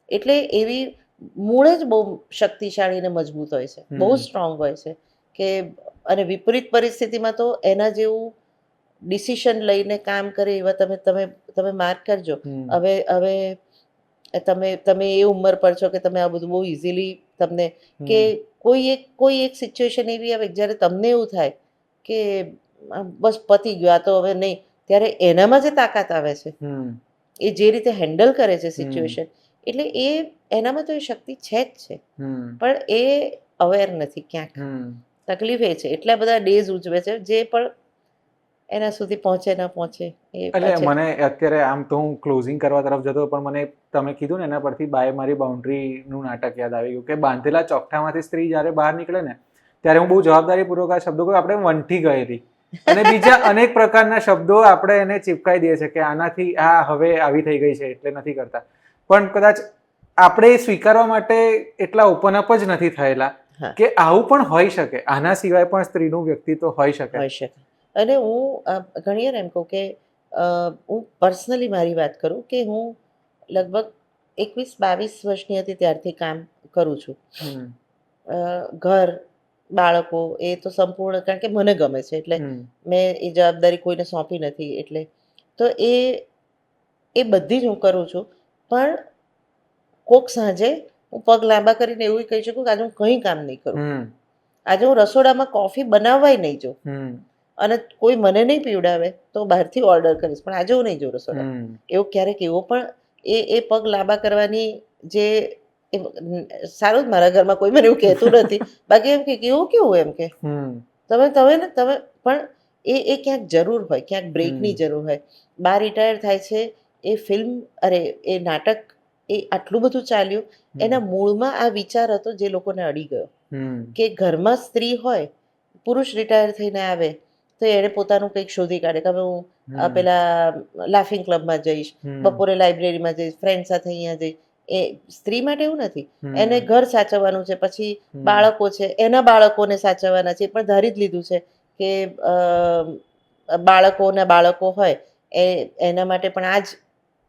એટલે એવી મૂળ જ બહુ શક્તિશાળી અને મજબૂત હોય છે, બહુ સ્ટ્રોંગ હોય છે, કે અને વિપરીત પરિસ્થિતિમાં તો એના જેવું ડિસિશન લઈને કામ કરે એવા તમે માર્ક કરજો. હવે તમે એ ઉંમર પર છો કે તમે આ બધું બહુ ઇઝીલી તમને, કે કોઈ એક સિચ્યુએશન એવી આવે જ્યારે તમને એવું થાય કે બસ પતી ગયું, આ તો હવે નહીં, ત્યારે એનામાં જે તાકાત આવે છે, એ જે રીતે હેન્ડલ કરે છે સિચ્યુએશન, એટલે એનામાં તો એ શક્તિ છે જ છે, પણ એ અવેર નથી ક્યાંક. તકલીફ એ છે, એટલા બધા ડેઝ ઉજવે છે જે પણ એના સુધી પહોંચે ના પહોંચે.
એટલે મને અત્યારે આમ તો હું ક્લોઝિંગ કરવા તરફ જતો, પણ મને તમે કીધું ને એના પરથી બાય મારી બાઉન્ડ્રીનું નાટક યાદ આવી ગયું, કે બાંધેલા ચોકઠામાંથી સ્ત્રી જ્યારે બહાર નીકળે ને, ત્યારે હું બહુ જવાબદારીપૂર્વક આ શબ્દો કહું, આપણે વંઠી ગયેલી, અને બીજા અનેક પ્રકારના શબ્દો આપણે એને ચીપકાઈ દઈએ છીએ કે આનાથી આ હવે આવી થઈ ગઈ છે એટલે નથી કરતા, પણ કદાચ આપણે સ્વીકારવા માટે એટલા ઓપન અપ જ નથી થયેલા કે આવું પણ હોઈ શકે, આના સિવાય પણ સ્ત્રીનું વ્યક્તિત્વ હોઈ શકે.
અને હું ઘણી વાર એમ કહું કે હું પર્સનલી મારી વાત કરું કે હું લગભગ 21-22 વર્ષની હતી ત્યારથી કામ કરું છું. ઘર, બાળકો એ તો સંપૂર્ણ, કારણ કે મને ગમે છે એટલે મેં એ જવાબદારી કોઈને સોંપી નથી, એટલે તો એ બધી જ હું કરું છું. પણ કોક સાંજે હું પગ લાંબા કરીને એવું કહી શકું કે આજે હું કંઈ કામ નહીં કરું, આજે હું રસોડામાં કોફી બનાવવાય નહીં જાઉં, અને કોઈ મને નહીં પીવડાવે તો બહારથી ઓર્ડર કરીશ, પણ આજે હું નહીં જાઉં રસોડા. એવું ક્યારેક એવો પણ એ પગ લાંબા કરવાની જે સારું જ, મારા ઘરમાં કોઈ મને એવું કહેતું નથી, બાકી એમ કે એવું કેવું એમ કે તમે પણ એ ક્યાંક જરૂર હોય, ક્યાંક બ્રેકની જરૂર હોય. બહાર રિટાયર થાય છે, એ ફિલ્મ એ નાટક એ આટલું બધું ચાલ્યું, એના મૂળમાં આ વિચાર હતો જે લોકોને અડી ગયો, કે ઘરમાં સ્ત્રી હોય, પુરુષ રિટાયર થઈને આવે તો એણે પોતાનું કંઈક શોધી કાઢે કે હવે હું પેલા લાફિંગ ક્લબમાં જઈશ, બપોરે લાઇબ્રેરીમાં જઈશ, ફ્રેન્ડ સાથે અહીંયા જઈશ. એ સ્ત્રી માટે એવું નથી, એને ઘર સાચવવાનું છે, પછી બાળકો છે, એના બાળકોને સાચવવાના છે, પણ ધારી જ લીધું છે કે બાળકો હોય એના માટે પણ આ જ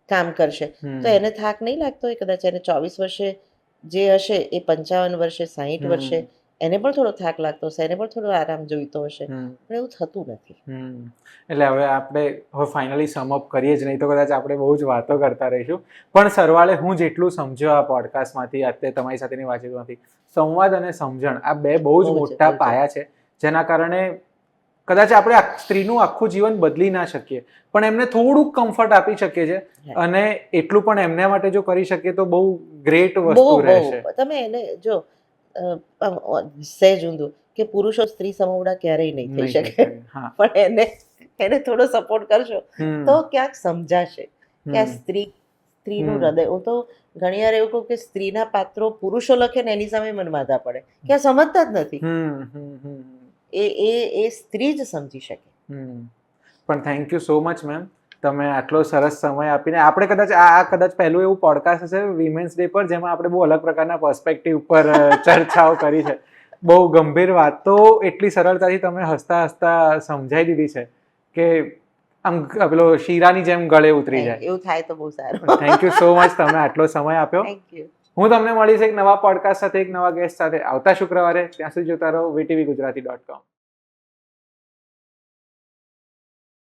કામ કરશે, તો એને થાક નહીં લાગતો હોય કદાચ એને 24 વર્ષે જે હશે એ 55 વર્ષે 60 વર્ષે એને પણ થોડો થાક લાગતો હશે, એને પણ થોડો આરામ જોઈતો હશે, પણ એવું થતું નથી.
એટલે હવે આપણે ફાઇનલી સમઅપ કરીએ જ નહીં તો કદાચ આપણે બહુ જ વાતો કરતા રહીશું, પણ સરવાળે હું જેટલું સમજ્યો આ પોડકાસ્ટમાંથી, અત્યારે તમારી સાથેની વાતચીતમાંથી, સંવાદ અને સમજણ આ બે બહુ જ
બહુ જ,
મોટા
બહુ જ.
પાયા છે, જેના કારણે કદાચ આપણે સ્ત્રીનું આખું જીવન બદલી ના શકીએ પણ એમને થોડુંક કમ્ફર્ટ આપી શકીએ છીએ,
Right.
અને એટલું પણ એમના માટે જો કરી શકીએ તો બહુ ગ્રેટ
બહુ
વસ્તુ રહેશે.
બહુ તમે એને જો સહેજ ઊંધું કે પુરુષો સ્ત્રી સમોવડા ક્યારેય નહીં થઈ
નહીં થઈ
શકે,
શકે. હા.
પણ એને થોડો સપોર્ટ કરશો
હમ.
તો ક્યાંક સમજાશે કે આ
હમ.
સ્ત્રીનું
હમ.
હૃદય. હું તો ઘણી વાર એવું કહું કે સ્ત્રીના પાત્રો પુરુષો લખે ને એની સામે મને વાંધા પડે કે આ સમજતા જ નથી.
હમ. હમ. હમ.
એ સ્ત્રી જ સમજી શકે.
હમ. પણ thank you so much ma'am, તમે આટલો સરસ સમય આપીને. આપણે કદાચ આ કદાચ પહેલું એવું પોડકાસ્ટ હશે વિમેન્સ ડે પર જેમાં આપણે બહુ અલગ પ્રકારના પર્સપેક્ટિવ પર ચર્ચાઓ કરી છે. બહુ ગંભીર વાતો એટલી સરળતાથી તમે હસતા હસતા સમજાઈ દીધી છે કે આમ પેલો શીરાની જેમ ગળે ઉતરી જાય.
એવું થાય તો બહુ સારું.
થેન્ક યુ સો મચ, તમે આટલો સમય આપ્યો.
Thank you.
હું તમને મળીશ એક નવા પોડકાસ્ટ સાથે, એક નવા ગેસ્ટ સાથે આવતા શુક્રવારે. ત્યાં સુધી જોતા રહો VTVGujarati.com.